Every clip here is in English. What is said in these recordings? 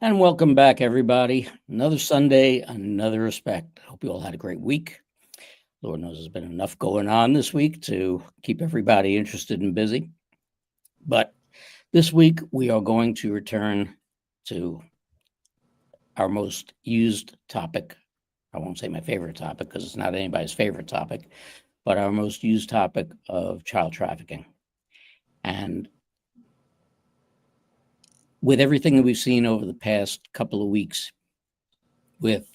And welcome back, everybody. Another Sunday, another respect. Hope you all had a great week. Lord knows there's been enough going on this week to keep everybody interested and busy. But this week, we are going to return to our most used topic. I won't say my favorite topic because it's not anybody's favorite topic, but our most used topic of child trafficking. And with everything that we've seen over the past couple of weeks with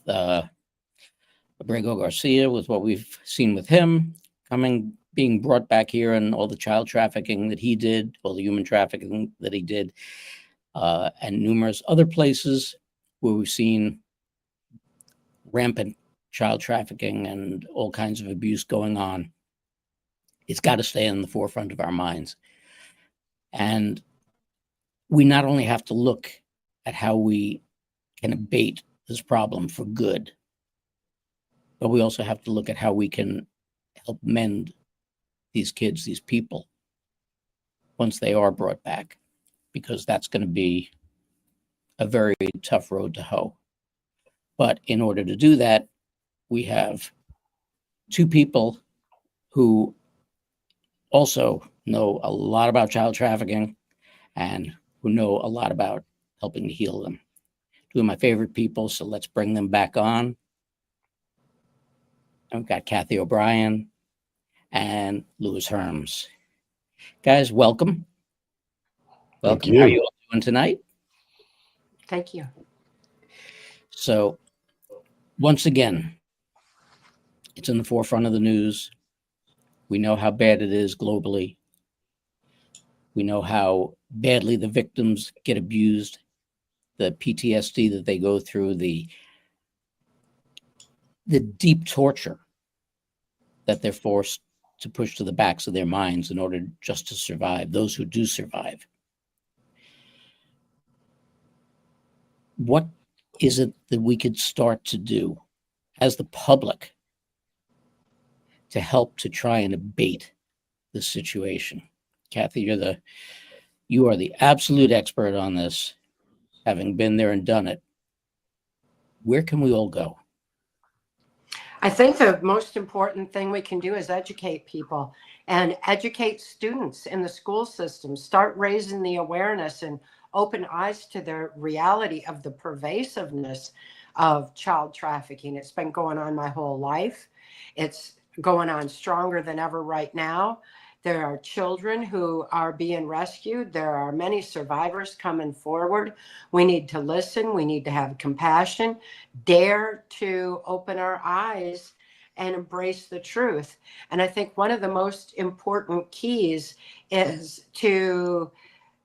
Abrego Garcia, with what we've seen with him being brought back here, and all the child trafficking that he did, all the human trafficking that he did, and numerous other places where we've seen rampant child trafficking and all kinds of abuse going on. It's got to stay in the forefront of our minds. And we not only have to look at how we can abate this problem for good, but we also have to look at how we can help mend these kids, these people, once they are brought back, because that's going to be a very tough road to hoe. But in order to do that, we have two people who also know a lot about child trafficking and who know a lot about helping to heal them. Two of my favorite people, so let's bring them back on. And we've got Cathy O'Brien and Louis Herms. Guys, welcome. Welcome. How are you all doing tonight? Thank you. So, once again, it's in the forefront of the news. We know how bad it is globally. We know how badly the victims get abused, the PTSD that they go through, the deep torture that they're forced to push to the backs of their minds in order just to survive, those who do survive. What is it that we could start to do as the public to help to try and abate this situation? Cathy, you are the absolute expert on this, having been there and done it. Where can we all go? I think the most important thing we can do is educate people and educate students in the school system. Start raising the awareness and open eyes to the reality of the pervasiveness of child trafficking. It's been going on my whole life. It's going on stronger than ever right now. There are children who are being rescued. There are many survivors coming forward. We need to listen. We need to have compassion, dare to open our eyes and embrace the truth. And I think one of the most important keys is to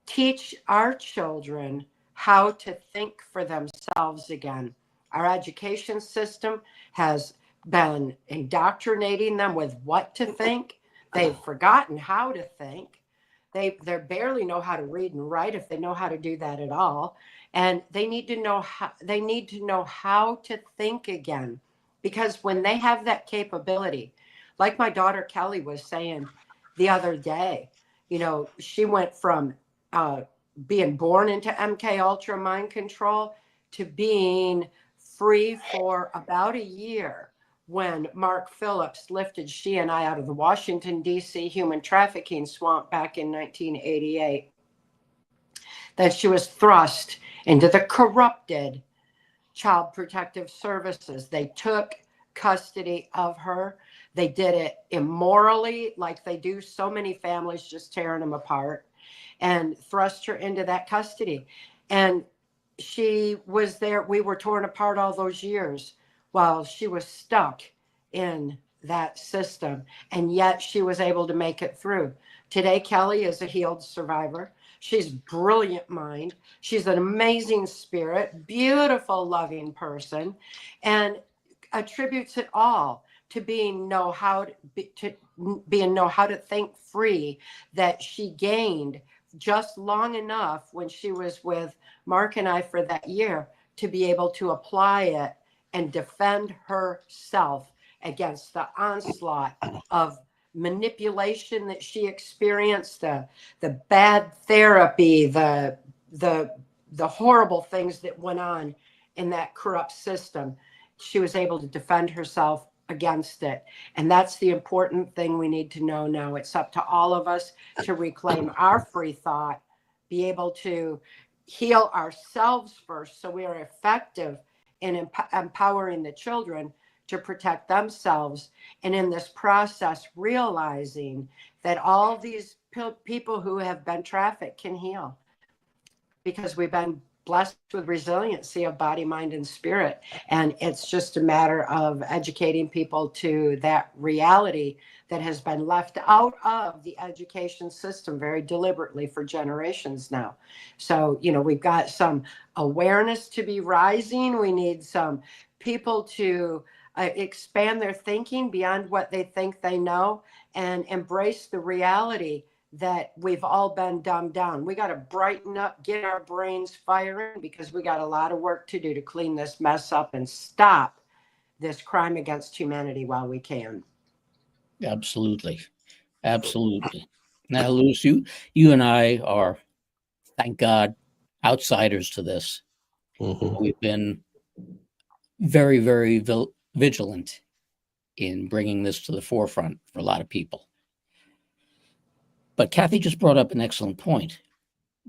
teach our children how to think for themselves again. Our education system has been indoctrinating them with what to think. They've forgotten how to think. They barely know how to read and write, if they know how to do that at all. And they need to know how to think again. Because when they have that capability, like my daughter Kelly was saying the other day, she went from being born into MK Ultra mind control to being free for about a year when Mark Phillips lifted she and I out of the Washington, D.C. human trafficking swamp back in 1988. Then she was thrust into the corrupted Child Protective Services. They took custody of her. They did it immorally, like they do so many families, just tearing them apart, and thrust her into that custody. And she was there. We were torn apart all those years while she was stuck in that system. And yet she was able to make it through. Today, Kelly is a healed survivor. She's brilliant mind. She's an amazing spirit, beautiful, loving person, and attributes it all to know how to think free that she gained just long enough when she was with Mark and I for that year to be able to apply it and defend herself against the onslaught of manipulation that she experienced, the bad therapy, the the horrible things that went on in that corrupt system, she was able to defend herself against it. And that's the important thing we need to know now. It's up to all of us to reclaim our free thought, be able to heal ourselves first so we are effective in empowering the children to protect themselves. And in this process, realizing that all these people who have been trafficked can heal, because we've been blessed with resiliency of body, mind, and spirit. And it's just a matter of educating people to that reality that has been left out of the education system very deliberately for generations now. So, you know, we've got some awareness to be rising. We need some people to expand their thinking beyond what they think they know and embrace the reality that we've all been dumbed down. We got to brighten up, get our brains firing, because we got a lot of work to do to clean this mess up and stop this crime against humanity while we can. Absolutely. Absolutely. Now, Luce, you and I are, thank God, outsiders to this. We've been very, very vigilant in bringing this to the forefront for a lot of people. But Cathy just brought up an excellent point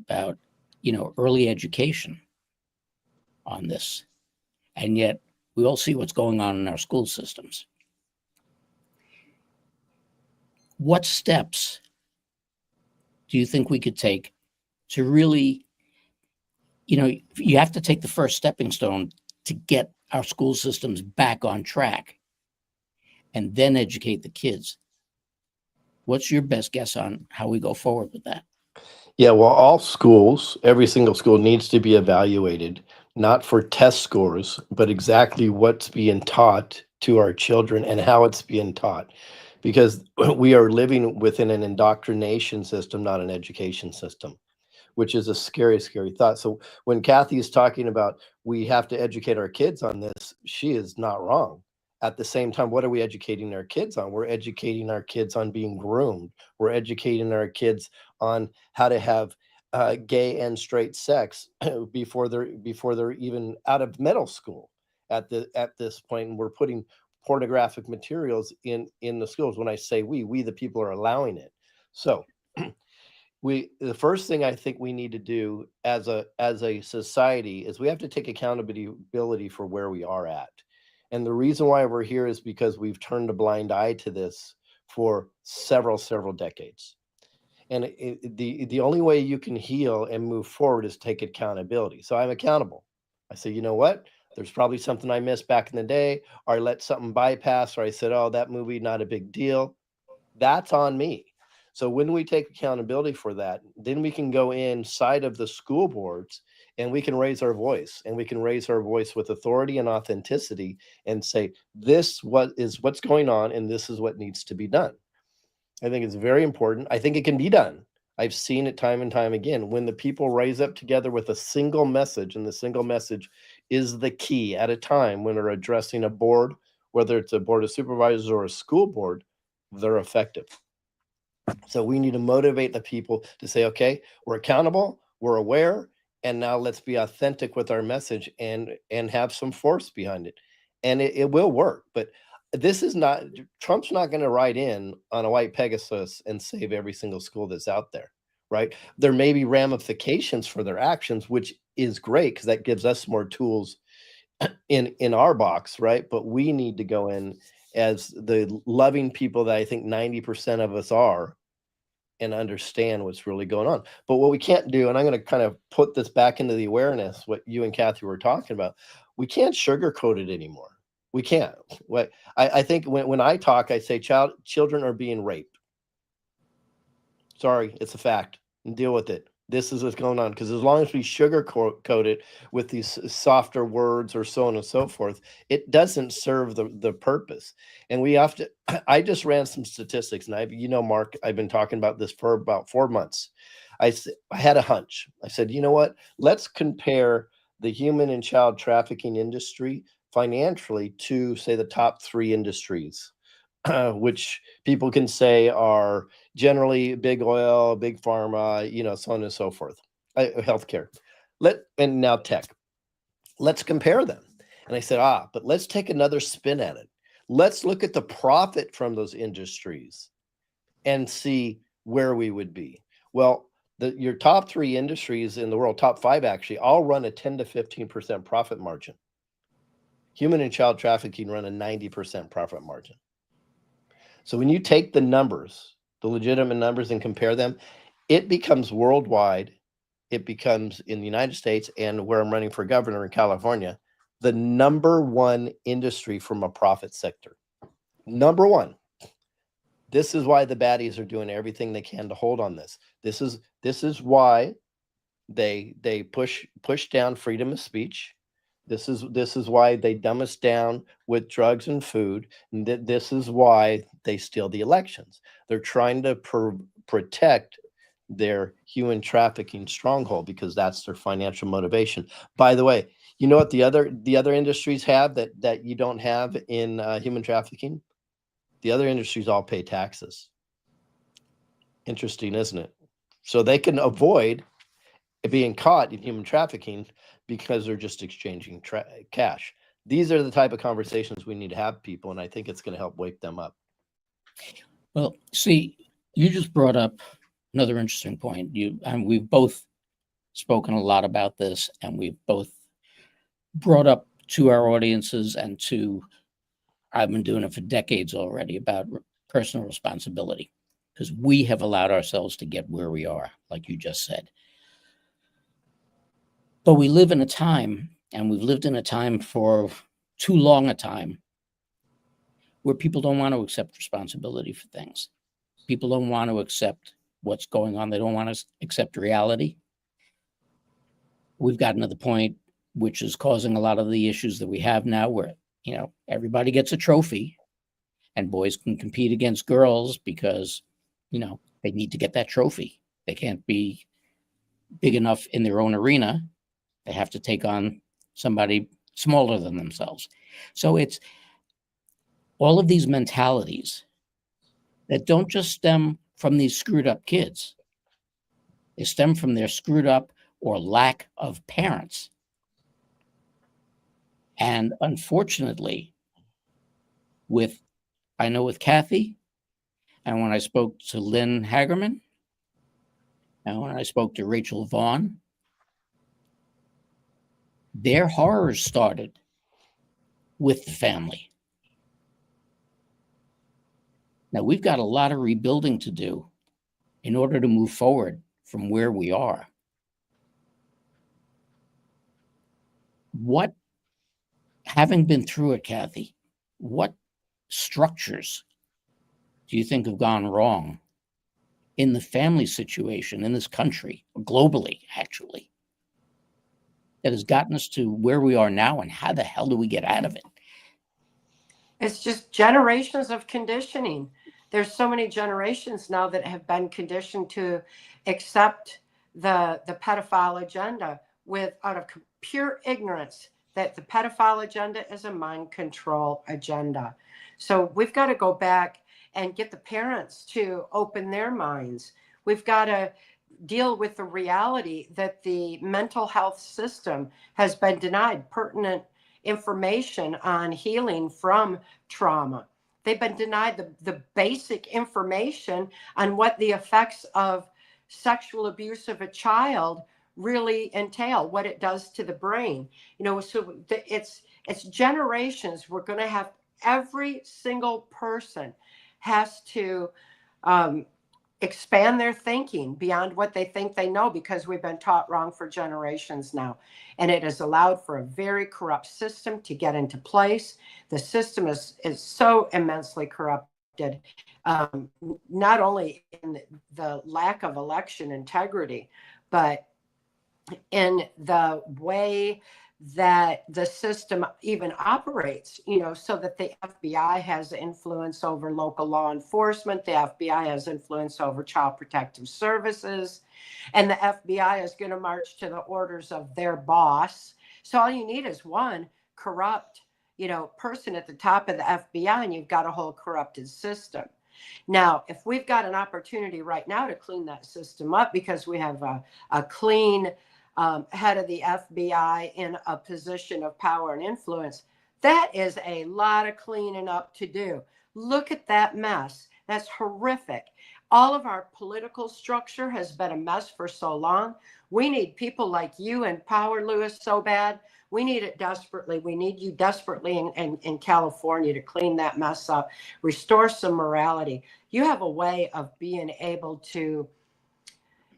about, you know, early education on this. And yet we all see what's going on in our school systems. What steps do you think we could take to really, you know, you have to take the first stepping stone to get our school systems back on track and then educate the kids? What's your best guess on how we go forward with that? Yeah, well, all schools, every single school needs to be evaluated, not for test scores, but exactly what's being taught to our children and how it's being taught. Because we are living within an indoctrination system, not an education system, which is a scary, scary thought. So when Cathy is talking about we have to educate our kids on this, she is not wrong. At the same time, what are we educating our kids on? We're educating our kids on being groomed. We're educating our kids on how to have gay and straight sex before they're even out of middle school. At this point, and we're putting pornographic materials in the schools. When I say we the people are allowing it. So the first thing I think we need to do as a society is we have to take accountability for where we are at. And the reason why we're here is because we've turned a blind eye to this for several decades. And the only way you can heal and move forward is take accountability. So I'm accountable. I say, you know what? There's probably something I missed back in the day, or I let something bypass, or I said, oh, that movie, not a big deal. That's on me. So when we take accountability for that, then we can go inside of the school boards and we can raise our voice, and we can raise our voice with authority and authenticity and say, what's going on, and this is what needs to be done. I think it's very important. I think it can be done. I've seen it time and time again. When the people rise up together with a single message, and the single message is the key at a time when they're addressing a board, whether it's a board of supervisors or a school board, they're effective. So we need to motivate the people to say, okay, we're accountable, we're aware, and now let's be authentic with our message and have some force behind it. And it will work. But this is not, Trump's not going to ride in on a white Pegasus and save every single school that's out there, right? There may be ramifications for their actions, which is great because that gives us more tools in our box, right? But we need to go in as the loving people that I think 90% of us are, and understand what's really going on. But what we can't do, and I'm going to kind of put this back into the awareness, what you and Cathy were talking about, we can't sugarcoat it anymore. We can't. What I think when I talk, I say children are being raped. Sorry, it's a fact. And deal with it. This is what's going on. Because as long as we sugarcoat it with these softer words or so on and so forth, it doesn't serve the purpose. And we have to, I just ran some statistics, and Mark, I've been talking about this for about 4 months. I had a hunch. I said, you know what? Let's compare the human and child trafficking industry financially to, say, the top 3 industries, which people can say are generally big oil, big pharma, so on and so forth, healthcare. And now tech. Let's compare them. And I said, but let's take another spin at it. Let's look at the profit from those industries and see where we would be. Well, your top 3 industries in the world, top 5 actually, all run a 10 to 15% profit margin. Human and child trafficking run a 90% profit margin. So when you take the numbers, the legitimate numbers, and compare them, it becomes worldwide. It becomes in the United States, and where I'm running for governor in California, the #1 industry from a profit sector. #1. This is why the baddies are doing everything they can to hold on this. This is why they push down freedom of speech. This is why they dumb us down with drugs and food. And this is why they steal the elections. They're trying to protect their human trafficking stronghold because that's their financial motivation. By the way, you know what the other industries have that you don't have in human trafficking? The other industries all pay taxes. Interesting, isn't it? So they can avoid being caught in human trafficking because they're just exchanging cash. These are the type of conversations we need to have, people, and I think it's going to help wake them up. Well, see, you just brought up another interesting point. And we've both spoken a lot about this, and we've both brought up to our audiences and I've been doing it for decades already, about personal responsibility, because we have allowed ourselves to get where we are, like you just said. But we live in a time, and we've lived in a time for too long a time, where people don't want to accept responsibility for things. People don't want to accept what's going on. They don't want to accept reality. We've gotten to the point which is causing a lot of the issues that we have now, where, everybody gets a trophy and boys can compete against girls because, they need to get that trophy. They can't be big enough in their own arena. They have to take on somebody smaller than themselves. So it's all of these mentalities that don't just stem from these screwed up kids. They stem from their screwed up or lack of parents. And unfortunately, I know with Cathy, and when I spoke to Lynn Hagerman, and when I spoke to Rachel Vaughn, their horrors started with the family. Now, we've got a lot of rebuilding to do in order to move forward from where we are. Having been through it, Cathy, what structures do you think have gone wrong in the family situation in this country, globally, actually, that has gotten us to where we are now, and how the hell do we get out of it? It's just generations of conditioning. There's so many generations now that have been conditioned to accept the pedophile agenda out of pure ignorance that the pedophile agenda is a mind control agenda. So we've got to go back and get the parents to open their minds. We've got to deal with the reality that the mental health system has been denied pertinent information on healing from trauma. They've been denied the basic information on what the effects of sexual abuse of a child really entail, what it does to the brain. So it's generations. We're going to have, every single person has to expand their thinking beyond what they think they know, because we've been taught wrong for generations now. And it has allowed for a very corrupt system to get into place. The system is so immensely corrupted, not only in the lack of election integrity, but in the way that the system even operates, so that the FBI has influence over local law enforcement, the FBI has influence over child protective services, and the FBI is going to march to the orders of their boss. So all you need is one corrupt, person at the top of the FBI, and you've got a whole corrupted system. Now, if we've got an opportunity right now to clean that system up, because we have a clean head of the FBI in a position of power and influence. That is a lot of cleaning up to do. Look at that mess. That's horrific. All of our political structure has been a mess for so long. We need people like you in power, Lewis, so bad. We need it desperately. We need you desperately in California to clean that mess up, restore some morality. You have a way of being able to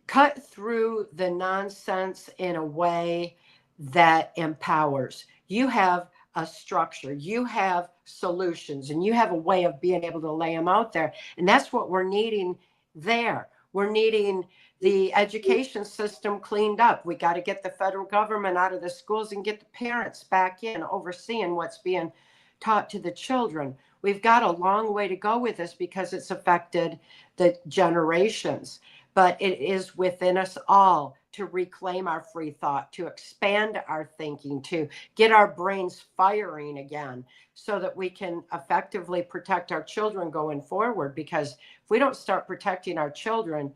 cut through the nonsense in a way that empowers. You have a structure, you have solutions, and you have a way of being able to lay them out there. And that's what we're needing there. We're needing the education system cleaned up. We got to get the federal government out of the schools and get the parents back in overseeing what's being taught to the children. We've got a long way to go with this because it's affected the generations. But it is within us all to reclaim our free thought, to expand our thinking, to get our brains firing again so that we can effectively protect our children going forward. Because if we don't start protecting our children,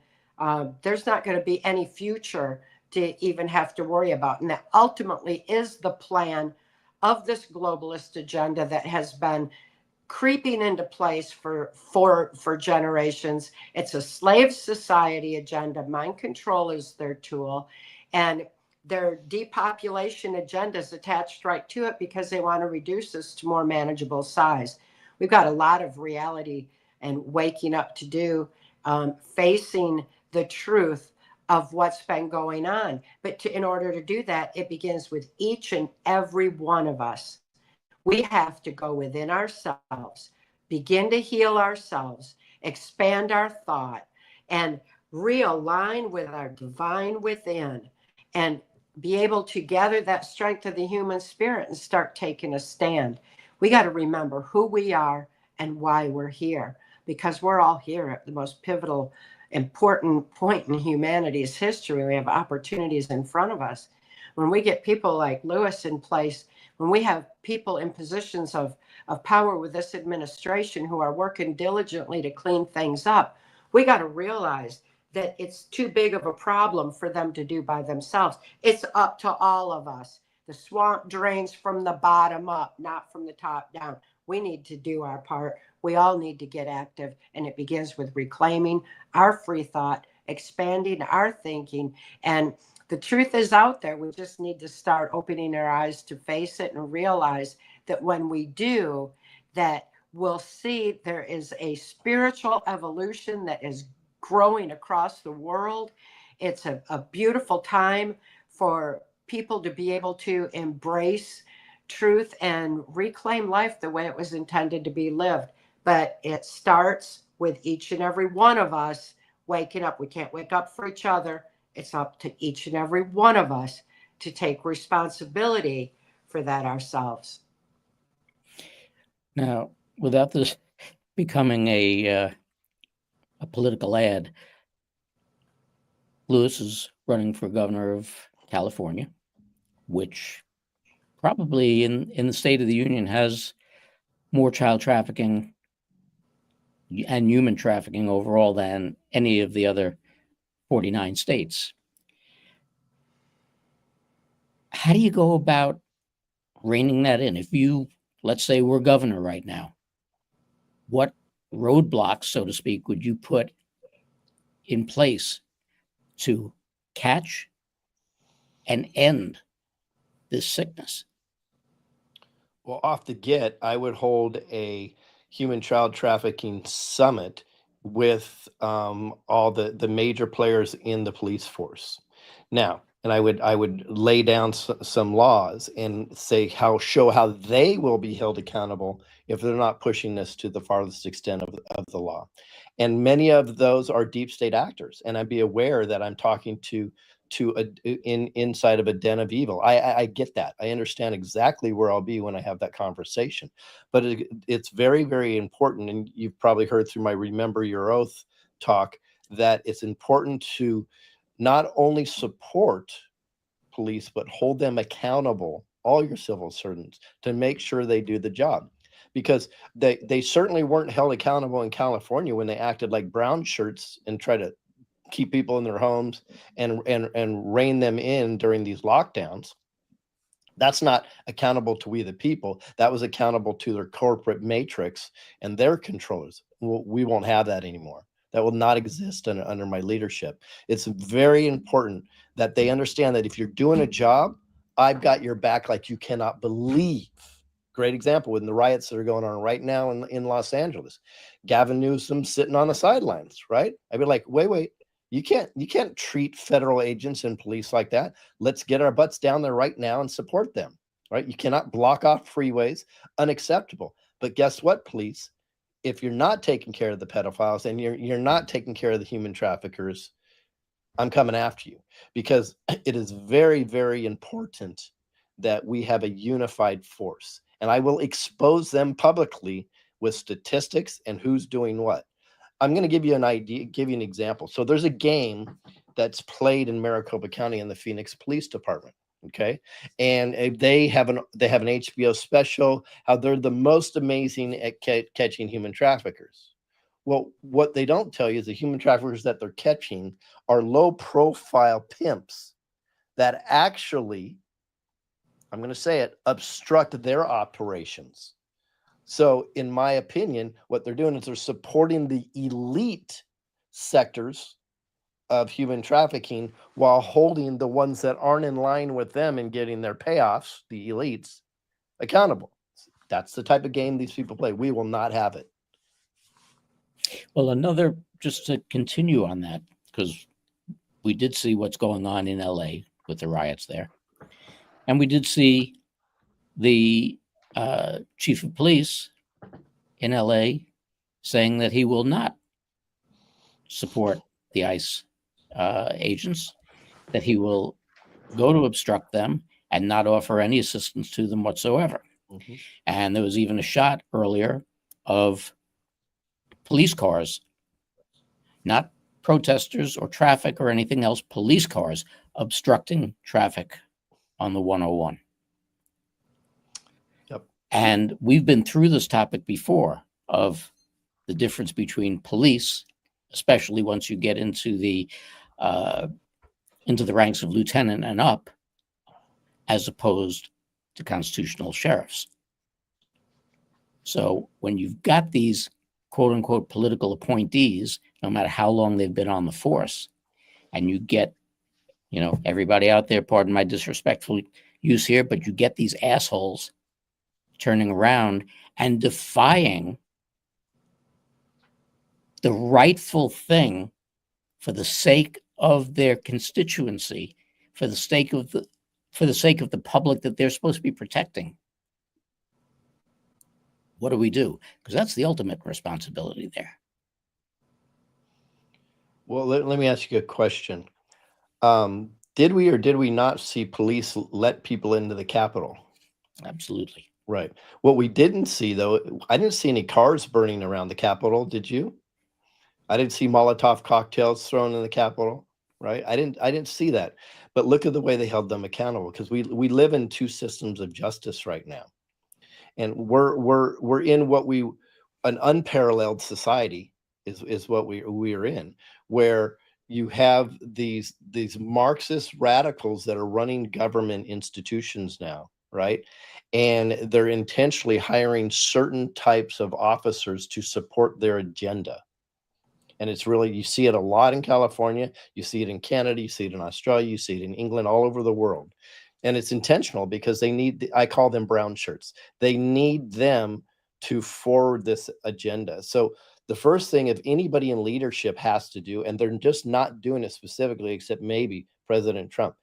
there's not going to be any future to even have to worry about. And that ultimately is the plan of this globalist agenda that has been creeping into place for generations. It's a slave society agenda. Mind control is their tool, and their depopulation agenda is attached right to it because they want to reduce us to more manageable size. We've got a lot of reality and waking up to do, facing the truth of what's been going on. But in order to do that, it begins with each and every one of us. We have to go within ourselves, begin to heal ourselves, expand our thought, and realign with our divine within, and be able to gather that strength of the human spirit and start taking a stand. We got to remember who we are and why we're here, because we're all here at the most pivotal, important point in humanity's history. We have opportunities in front of us. When we get people like Lewis in place, when we have people in positions of power with this administration who are working diligently to clean things up, we got to realize that it's too big of a problem for them to do by themselves. It's up to all of us. The swamp drains from the bottom up, not from the top down. We need to do our part. We all need to get active, and it begins with reclaiming our free thought, expanding our thinking, and the truth is out there. We just need to start opening our eyes to face it and realize that when we do, that we'll see there is a spiritual evolution that is growing across the world. It's a beautiful time for people to be able to embrace truth and reclaim life the way it was intended to be lived. But it starts with each and every one of us waking up. We can't wake up for each other. It's up to each and every one of us to take responsibility for that ourselves. Now, without this becoming a political ad, Lewis is running for governor of California, which probably in the State of the Union has more child trafficking and human trafficking overall than any of the other 49 states. How do you go about reining that in? If you, let's say, were governor right now, what roadblocks, so to speak, would you put in place to catch and end this sickness? Well, off the get, I would hold a human child trafficking summit with all the major players in the police force. Now, and I would lay down some laws and show how they will be held accountable if they're not pushing this to the farthest extent of the law. And many of those are deep state actors, and I'd be aware that I'm talking to inside of a den of evil. I get that. I understand exactly where I'll be when I have that conversation. But it's very, very important, and you've probably heard through my Remember Your Oath talk, that it's important to not only support police, but hold them accountable, all your civil servants, to make sure they do the job. Because they certainly weren't held accountable in California when they acted like brown shirts and try to keep people in their homes and rein them in during these lockdowns. That's not accountable to we the people. That was accountable to their corporate matrix and their controllers. We won't have that anymore. That will not exist under my leadership. It's very important that they understand that if you're doing a job, I've got your back like you cannot believe. Great example with the riots that are going on right now in Los Angeles. Gavin Newsom sitting on the sidelines, right? I'd be like, wait, you can't treat federal agents and police like that. Let's get our butts down there right now and support them, right? You cannot block off freeways, unacceptable. But guess what, police? If you're not taking care of the pedophiles and you're not taking care of the human traffickers, I'm coming after you, because it is very, very important that we have a unified force. And I will expose them publicly with statistics and who's doing what. I'm going to give you an idea, give you an example. So there's a game that's played in Maricopa County in the Phoenix Police Department. Okay. And they have an HBO special, how they're the most amazing at catching human traffickers. Well, what they don't tell you is the human traffickers that they're catching are low profile pimps that actually, I'm going to say it, obstruct their operations. So in my opinion, what they're doing is they're supporting the elite sectors of human trafficking while holding the ones that aren't in line with them and getting their payoffs, the elites, accountable. That's the type of game these people play. We will not have it. Well, just to continue on that, because we did see what's going on in LA with the riots there. And we did see the chief of police in LA saying that he will not support the ICE agents, that he will go to obstruct them and not offer any assistance to them whatsoever. Mm-hmm. And there was even a shot earlier of police cars, not protesters or traffic or anything else, police cars obstructing traffic on the 101. Yep. And we've been through this topic before of the difference between police, especially once you get into the ranks of lieutenant and up, as opposed to constitutional sheriffs. So when you've got these quote unquote political appointees, no matter how long they've been on the force, and you get, everybody out there, pardon my disrespectful use here, but you get these assholes turning around and defying the rightful thing for the sake of their constituency, for the sake of the public that they're supposed to be protecting. What do we do? Because that's the ultimate responsibility there. Well, let me ask you a question. Did we or did we not see police let people into the Capitol? Absolutely. Right. What we didn't see, though, I didn't see any cars burning around the Capitol. Did you? I didn't see Molotov cocktails thrown in the Capitol. Right. I didn't see that. But look at the way they held them accountable, because we live in two systems of justice right now. And we're in an unparalleled society is what we are in, where you have these Marxist radicals that are running government institutions now, right? And they're intentionally hiring certain types of officers to support their agenda. And it's really, you see it a lot in California, you see it in Canada, you see it in Australia, you see it in England, all over the world. And it's intentional because they need, I call them brown shirts. They need them to forward this agenda. So the first thing, if anybody in leadership has to do, and they're just not doing it specifically, except maybe President Trump,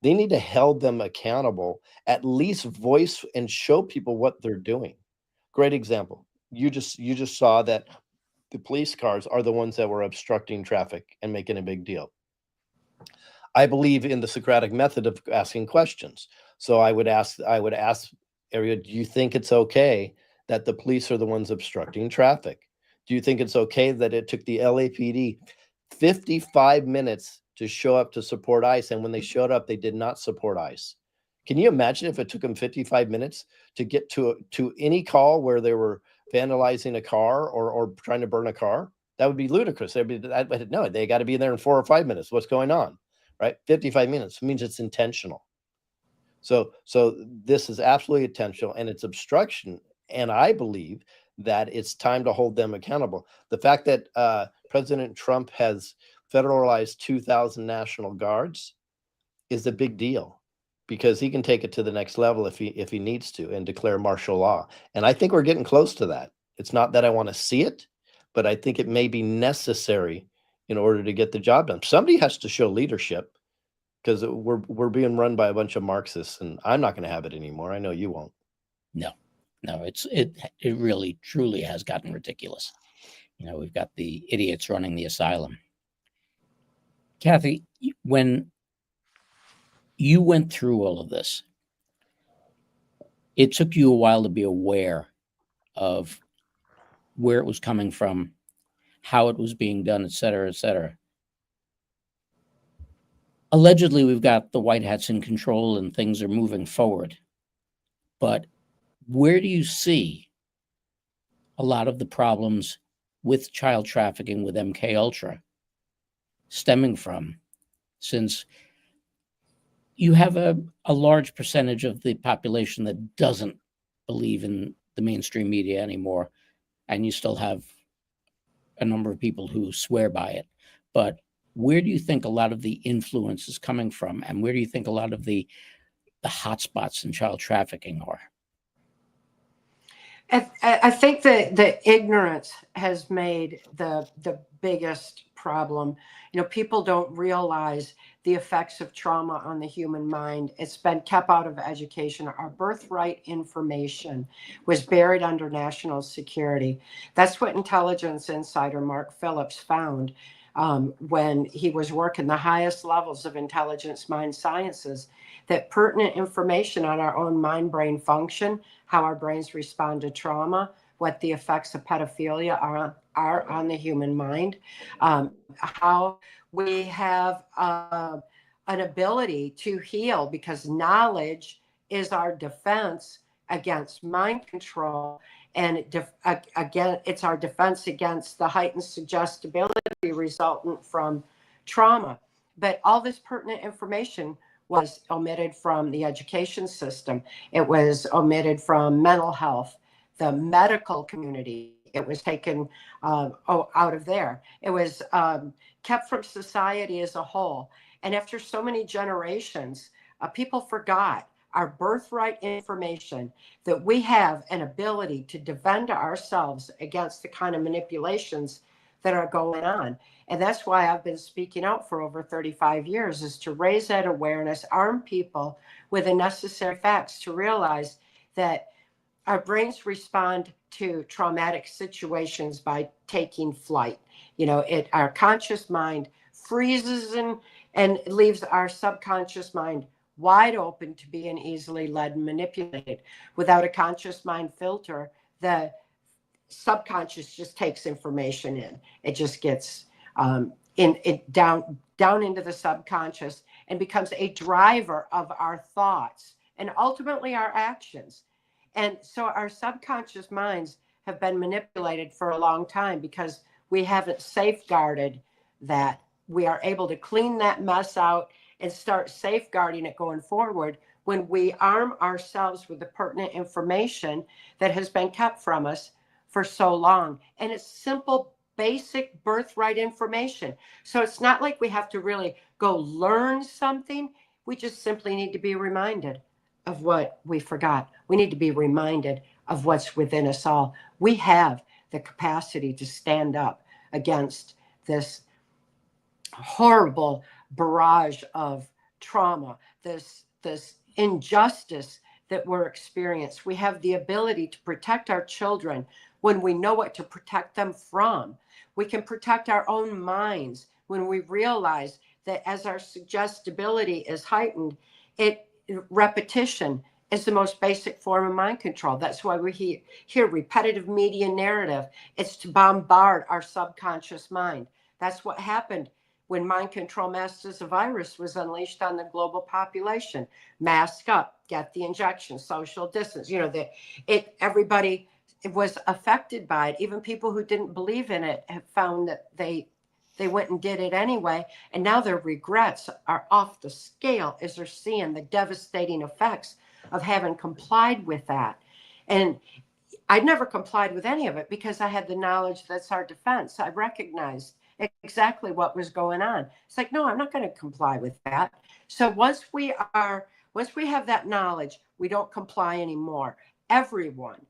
they need to hold them accountable, at least voice and show people what they're doing. Great example. You just saw that the police cars are the ones that were obstructing traffic and making a big deal. I believe in the Socratic method of asking questions. So I would ask Ariel, do you think it's okay that the police are the ones obstructing traffic? Do you think it's okay that it took the LAPD 55 minutes to show up to support ICE, and when they showed up, they did not support ICE? Can you imagine if it took them 55 minutes to get to any call where they were vandalizing a car or trying to burn a car? That would be ludicrous. No, they got to be there in 4 or 5 minutes. What's going on, right? 55 minutes means it's intentional. So this is absolutely intentional, and it's obstruction. And I believe that it's time to hold them accountable. The fact that President Trump has federalized 2,000 National Guards is a big deal, because he can take it to the next level if he needs to, and declare martial law. And I think we're getting close to that. It's not that I want to see it, but I think it may be necessary in order to get the job done. Somebody has to show leadership, because we're being run by a bunch of Marxists, and I'm not going to have it anymore. I know you won't. No, it really truly has gotten ridiculous. We've got the idiots running the asylum. Cathy, when you went through all of this, it took you a while to be aware of where it was coming from, how it was being done, et cetera, et cetera. Allegedly, we've got the white hats in control and things are moving forward. But where do you see a lot of the problems with child trafficking with MK Ultra stemming from, since you have a large percentage of the population that doesn't believe in the mainstream media anymore, and you still have a number of people who swear by it. But where do you think a lot of the influence is coming from, and where do you think a lot of the hotspots in child trafficking are? I think that the ignorance has made the biggest problem. People don't realize the effects of trauma on the human mind. It's been kept out of education. Our birthright information was buried under national security. That's what intelligence insider Mark Phillips found when he was working the highest levels of intelligence mind sciences, that pertinent information on our own mind-brain function, how our brains respond to trauma, what the effects of pedophilia are on the human mind, how we have an ability to heal, because knowledge is our defense against mind control. And again, it's our defense against the heightened suggestibility resultant from trauma. But all this pertinent information was omitted from the education system. It was omitted from mental health, the medical community. It was taken out of there. It was kept from society as a whole. And after so many generations, people forgot our birthright information, that we have an ability to defend ourselves against the kind of manipulations that are going on. And that's why I've been speaking out for over 35 years, is to raise that awareness, arm people with the necessary facts to realize that our brains respond to traumatic situations by taking flight. Our conscious mind freezes and leaves our subconscious mind wide open to being easily led and manipulated. Without a conscious mind filter, the subconscious just takes information in. It just gets down into the subconscious and becomes a driver of our thoughts and ultimately our actions. And so our subconscious minds have been manipulated for a long time because we haven't safeguarded that. We are able to clean that mess out and start safeguarding it going forward when we arm ourselves with the pertinent information that has been kept from us for so long. And it's simple, basic birthright information. So it's not like we have to really go learn something. We just simply need to be reminded of what we forgot. We need to be reminded of what's within us all. We have the capacity to stand up against this horrible barrage of trauma, this injustice that we're experiencing. We have the ability to protect our children when we know what to protect them from. We can protect our own minds when we realize that as our suggestibility is heightened, repetition is the most basic form of mind control. That's why we hear repetitive media narrative. It's to bombard our subconscious mind. That's what happened when mind control masks as a virus was unleashed on the global population. Mask up, get the injection, social distance. Everybody it was affected by it. Even people who didn't believe in it have found that they went and did it anyway. And now their regrets are off the scale as they're seeing the devastating effects of having complied with that. And I'd never complied with any of it because I had the knowledge that's our defense. I recognized exactly what was going on. It's like, no, I'm not going to comply with that. So once we have that knowledge, we don't comply anymore. Everyone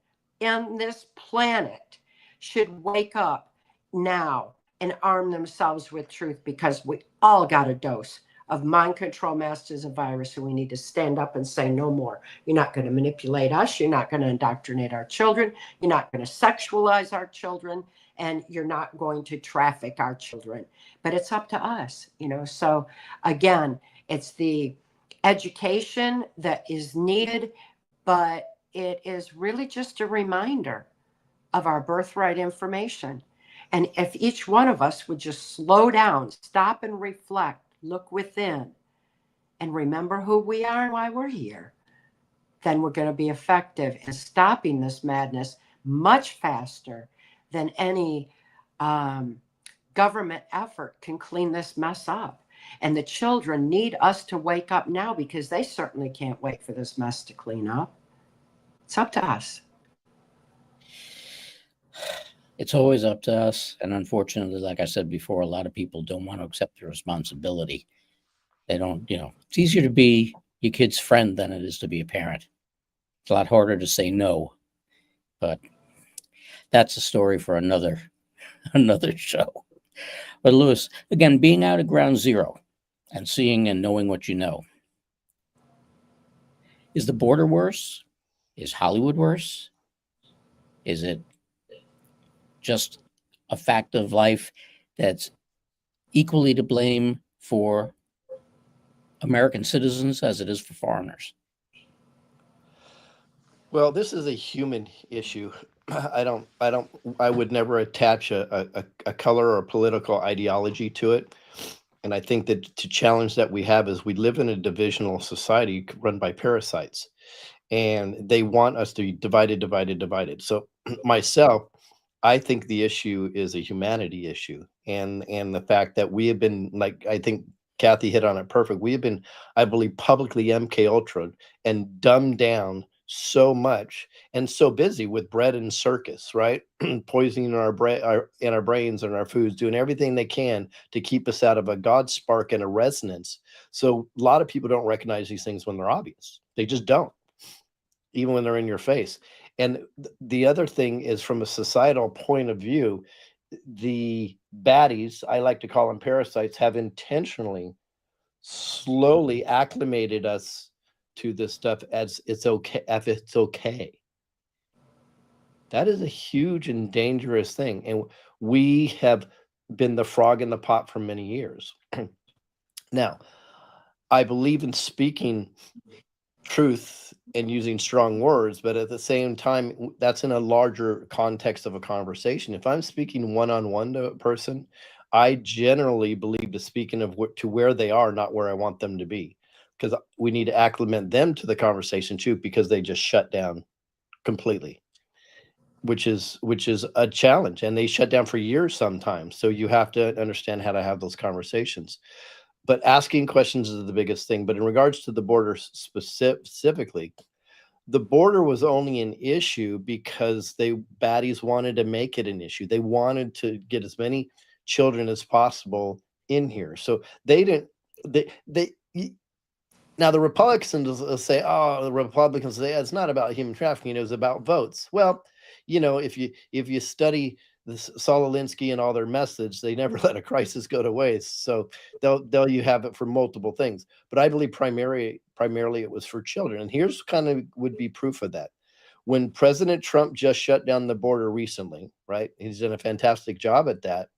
in this planet should wake up now and arm themselves with truth, because we all got a dose of mind control masters of virus, and we need to stand up and say no more. You're not going to manipulate us. You're not going to indoctrinate our children. You're not going to sexualize our children, and you're not going to traffic our children. But it's up to us, So again, it's the education that is needed, but it is really just a reminder of our birthright information. And if each one of us would just slow down, stop and reflect, look within, and remember who we are and why we're here, then we're going to be effective in stopping this madness much faster than any government effort can clean this mess up. And the children need us to wake up now, because they certainly can't wait for this mess to clean up. It's up to us. It's always up to us. And unfortunately, like I said before, a lot of people don't want to accept the responsibility. They don't, it's easier to be your kid's friend than it is to be a parent. It's a lot harder to say no, but that's a story for another show. But Lewis, again, being out at ground zero and seeing and knowing what you know, is the border worse? Is Hollywood worse? Is it just a fact of life that's equally to blame for American citizens as it is for foreigners? Well, this is a human issue. I would never attach a color or political ideology to it. And I think that to challenge that we have is we live in a divisional society run by parasites, and they want us to be divided. So myself, I think the issue is a humanity issue, and the fact that we have been, like, I think Cathy hit on it perfect. We have been, I believe, publicly MK Ultra and dumbed down so much, and so busy with bread and circus, right? Poisoning our brains and our foods, doing everything they can to keep us out of a God spark and a resonance. So a lot of people don't recognize these things when they're obvious. They just don't, even when they're in your face. And the other thing is, from a societal point of view, the baddies, I like to call them parasites, have intentionally slowly acclimated us to this stuff as it's okay, if it's okay. That is a huge and dangerous thing. And we have been the frog in the pot for many years. Now, I believe in speaking truth and using strong words, but at the same time, that's in a larger context of a conversation. If I'm speaking one-on-one to a person, I generally believe to speaking to where they are, not where I want them to be, because we need to acclimate them to the conversation too, because they just shut down completely, which is a challenge, and they shut down for years sometimes. So you have to understand how to have those conversations. But asking questions is the biggest thing. But in regards to the border specifically, the border was only an issue because baddies wanted to make it an issue. They wanted to get as many children as possible in here. So they didn't, now the Republicans say, it's not about human trafficking, it was about votes. Well, if you study Saul Alinsky and all their methods, they never let a crisis go to waste. So they'll you have it for multiple things. But I believe primarily it was for children. And here's kind of would be proof of that. When President Trump just shut down the border recently, right? He's done a fantastic job at that.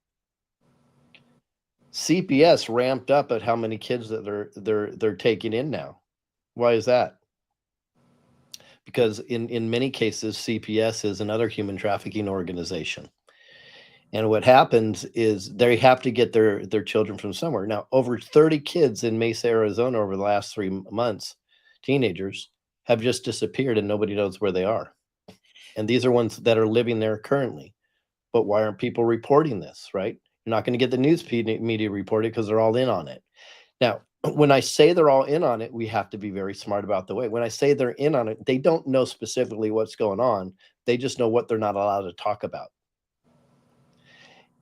CPS ramped up at how many kids that they're taking in now. Why is that? Because in many cases, CPS is another human trafficking organization. And what happens is they have to get their children from somewhere. Now, over 30 kids in Mesa, Arizona over the last 3 months, teenagers, have just disappeared and nobody knows where they are. And these are ones that are living there currently. But why aren't people reporting this, right? You're not going to get the news media reported because they're all in on it. Now, when I say they're all in on it, we have to be very smart about the way. When I say they're in on it, they don't know specifically what's going on. They just know what they're not allowed to talk about.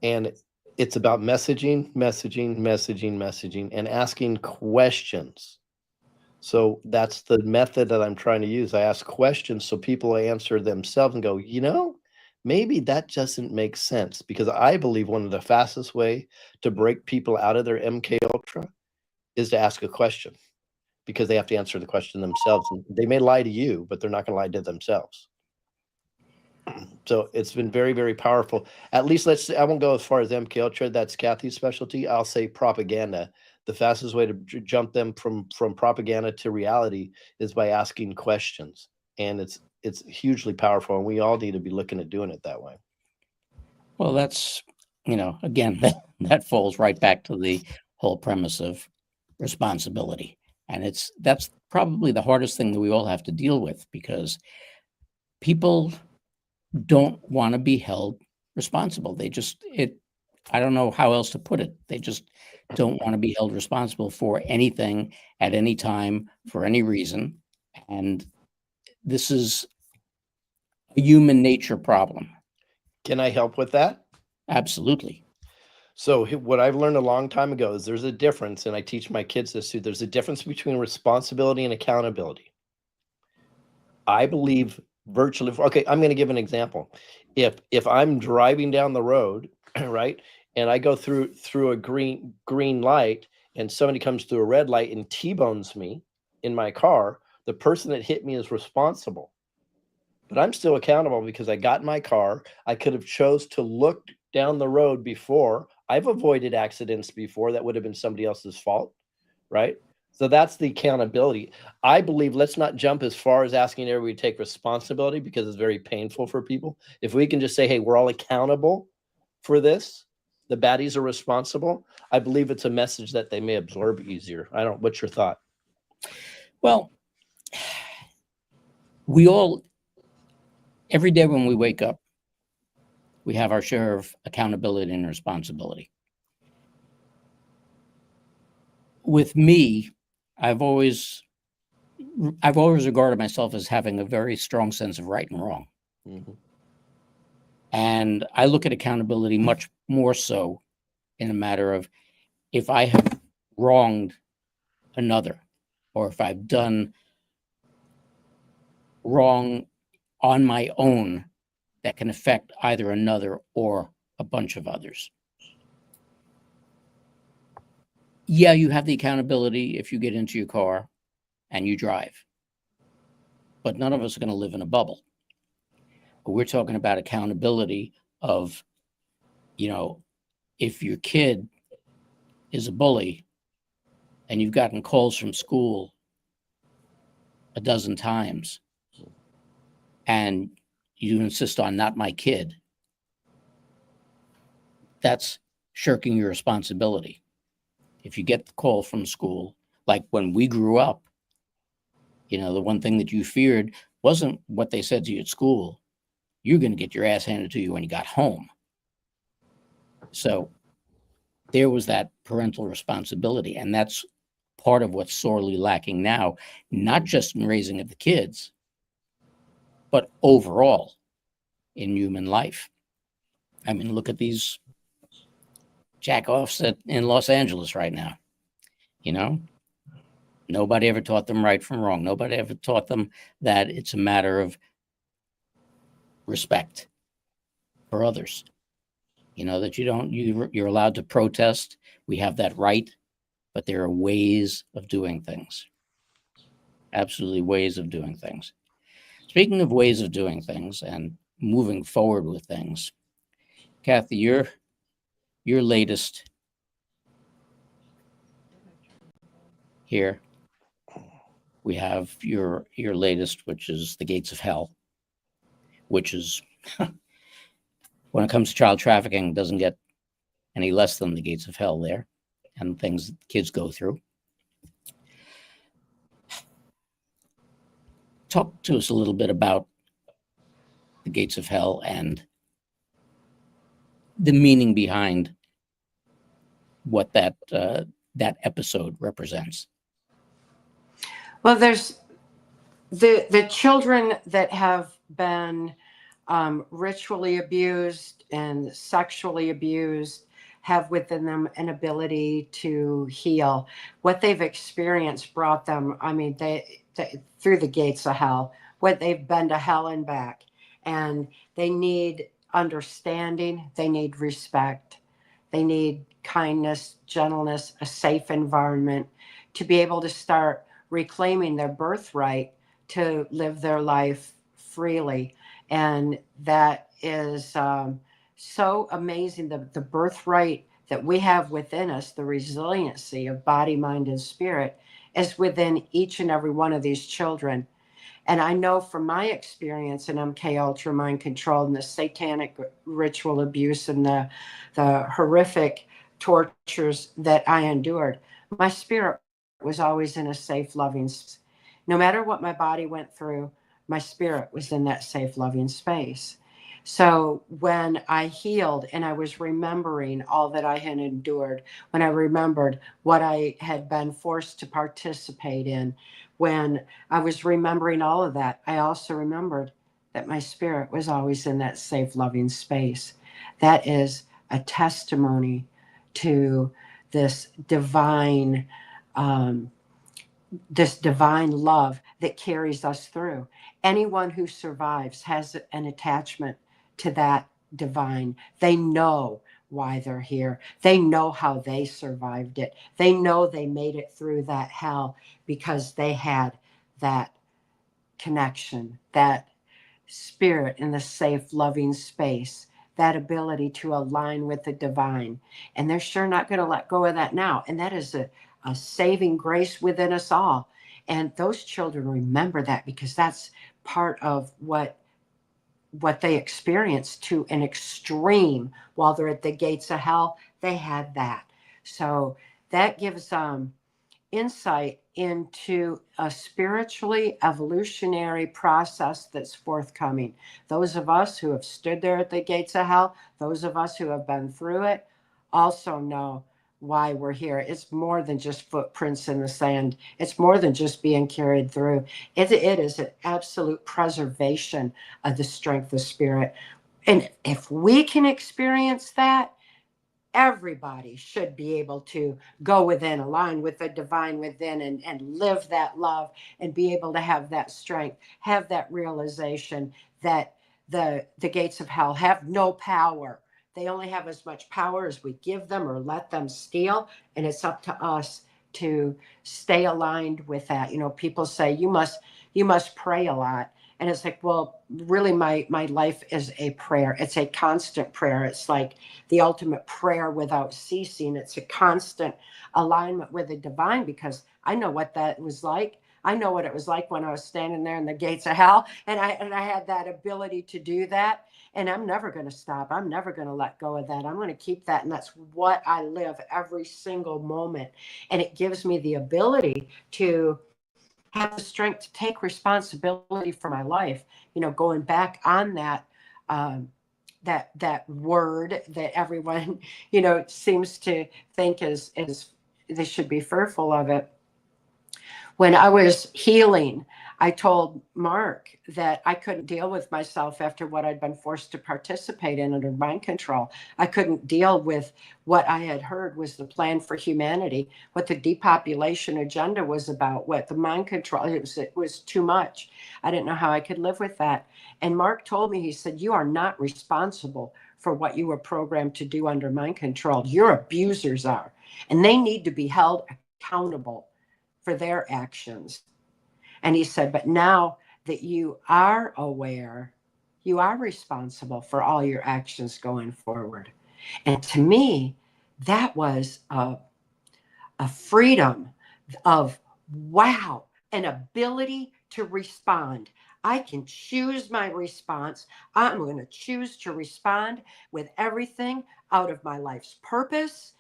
And it's about messaging, and asking questions. So that's the method that I'm trying to use. I ask questions so people answer themselves and go, maybe that doesn't make sense, because I believe one of the fastest way to break people out of their MK Ultra is to ask a question, because they have to answer the question themselves. And they may lie to you, but they're not going to lie to themselves. So it's been very, very powerful. At least I won't go as far as MK Ultra. That's Cathy's specialty. I'll say propaganda. The fastest way to jump them from propaganda to reality is by asking questions. And it's hugely powerful. And we all need to be looking at doing it that way. Well, that's, again, that falls right back to the whole premise of responsibility. And that's probably the hardest thing that we all have to deal with, because people don't want to be held responsible. I don't know how else to put it. They just don't want to be held responsible for anything at any time for any reason. And this is a human nature problem. Can I help with that? Absolutely. So what I've learned a long time ago is there's a difference, and I teach my kids this too. There's a difference between responsibility and accountability. I believe virtually. Okay, I'm going to give an example. If I'm driving down the road, right, and I go through a green light, and somebody comes through a red light and T-bones me in my car, the person that hit me is responsible. But I'm still accountable because I got in my car. I could have chose to look down the road before. I've avoided accidents before that would have been somebody else's fault, right? So that's the accountability. I believe let's not jump as far as asking everybody to take responsibility, because it's very painful for people. If we can just say, hey, we're all accountable for this, the baddies are responsible, I believe it's a message that they may absorb easier. What's your thought? Well, we all, every day when we wake up, we have our share of accountability and responsibility. With me, I've always regarded myself as having a very strong sense of right and wrong. Mm-hmm. And I look at accountability much more so in a matter of, if I have wronged another, or if I've done wrong on my own that can affect either another or a bunch of others. Yeah, you have the accountability if you get into your car and you drive, but none of us are going to live in a bubble. But we're talking about accountability of, if your kid is a bully and you've gotten calls from school a dozen times and you insist on not my kid, that's shirking your responsibility. If you get the call from school, like when we grew up, the one thing that you feared wasn't what they said to you at school. You're going to get your ass handed to you when you got home. So there was that parental responsibility. And that's part of what's sorely lacking now, not just in raising of the kids, but overall in human life. I mean, look at these jack-offs in Los Angeles right now. Nobody ever taught them right from wrong. Nobody ever taught them that it's a matter of respect for others. That you're allowed to protest. We have that right, but there are ways of doing things. Absolutely ways of doing things. Speaking of ways of doing things and moving forward with things, Cathy, your latest here, we have your latest, which is The Gates of Hell, which is, when it comes to child trafficking, doesn't get any less than the gates of hell there, and things that kids go through. Talk to us a little bit about the gates of hell and the meaning behind what that episode represents. Well, there's the children that have been ritually abused and sexually abused have within them an ability to heal. What they've experienced brought them, I mean, they through the gates of hell, what they've been to hell and back. And they need understanding, they need respect, they need kindness, gentleness, a safe environment to be able to start reclaiming their birthright to live their life freely. And that is so amazing. The birthright that we have within us, the resiliency of body, mind, and spirit, is within each and every one of these children. And I know from my experience in MK Ultra mind control and the satanic ritual abuse and the horrific tortures that I endured, my spirit was always in a safe, loving space. No matter what my body went through, my spirit was in that safe, loving space. So when I healed and I was remembering all that I had endured, when I remembered what I had been forced to participate in, when I was remembering all of that, I also remembered that my spirit was always in that safe, loving space. That is a testimony to this divine love that carries us through. Anyone who survives has an attachment to that divine. They know why they're here. They know how they survived it. They know they made it through that hell because they had that connection, that spirit in the safe, loving space, that ability to align with the divine. And they're sure not going to let go of that now. And that is a saving grace within us all. And those children remember that because that's part of what they experienced to an extreme while they're at the gates of hell. They had that. So that gives insight into a spiritually evolutionary process that's forthcoming. Those of us who have stood there at the gates of hell, those of us who have been through it, also know why we're here. It's more than just footprints in the sand. It's more than just being carried through. It is an absolute preservation of the strength of spirit. And if we can experience that, everybody should be able to go within, align with the divine within, and live that love and be able to have that strength, have that realization that the gates of hell have no power. They only have as much power as we give them or let them steal. And it's up to us to stay aligned with that. You know, people say you must pray a lot. And it's like, well, really, my life is a prayer. It's a constant prayer. It's like the ultimate prayer without ceasing. It's a constant alignment with the divine because I know what that was like. I know what it was like when I was standing there in the gates of hell, and I had that ability to do that. And I'm never going to stop. I'm never going to let go of that. I'm going to keep that. And that's what I live every single moment. And it gives me the ability to have the strength to take responsibility for my life. You know, going back on that, that word that everyone, you know, seems to think is they should be fearful of it. When I was healing, I told Mark that I couldn't deal with myself after what I'd been forced to participate in under mind control. I couldn't deal with what I had heard was the plan for humanity, what the depopulation agenda was about, what the mind control, it was too much. I didn't know how I could live with that. And Mark told me, he said, you are not responsible for what you were programmed to do under mind control. Your abusers are, and they need to be held accountable for their actions. And he said, but now that you are aware, you are responsible for all your actions going forward. And to me, that was a freedom of, wow, an ability to respond. I can choose my response. I'm going to choose to respond with everything out of my life's purpose,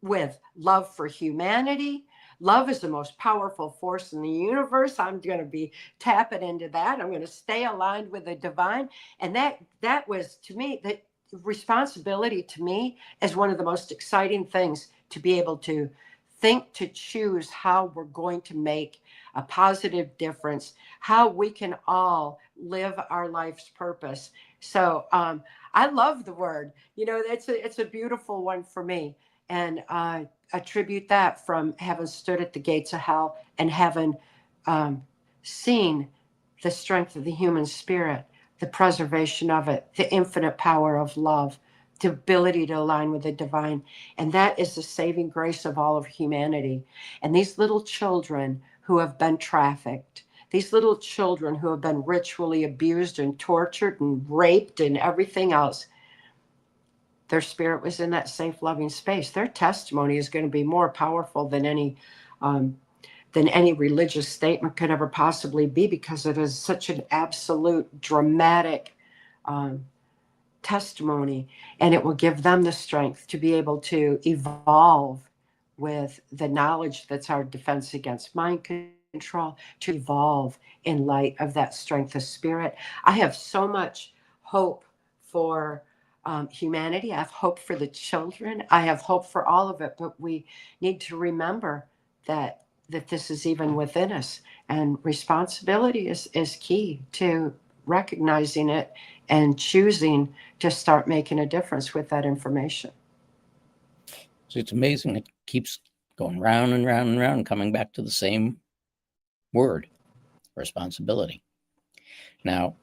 with love for humanity, Love is the most powerful force in the universe. I'm going to be tapping into that. I'm going to stay aligned with the divine. And that was, to me, that responsibility to me is one of the most exciting things, to be able to think, to choose how we're going to make a positive difference, how we can all live our life's purpose. So I love the word. It's a beautiful one for me. And I attribute that from having stood at the gates of hell and having seen the strength of the human spirit, the preservation of it, the infinite power of love, the ability to align with the divine. And that is the saving grace of all of humanity. And these little children who have been trafficked, these little children who have been ritually abused and tortured and raped and everything else, their spirit was in that safe, loving space. Their testimony is going to be more powerful than any religious statement could ever possibly be, because it is such an absolute dramatic testimony, and it will give them the strength to be able to evolve with the knowledge that's our defense against mind control, to evolve in light of that strength of spirit. I have so much hope for humanity. I have hope for the children. I have hope for all of it, but we need to remember that this is even within us, and responsibility is key to recognizing it and choosing to start making a difference with that information. So it's amazing. It keeps going round and round and round, coming back to the same word, responsibility. Now,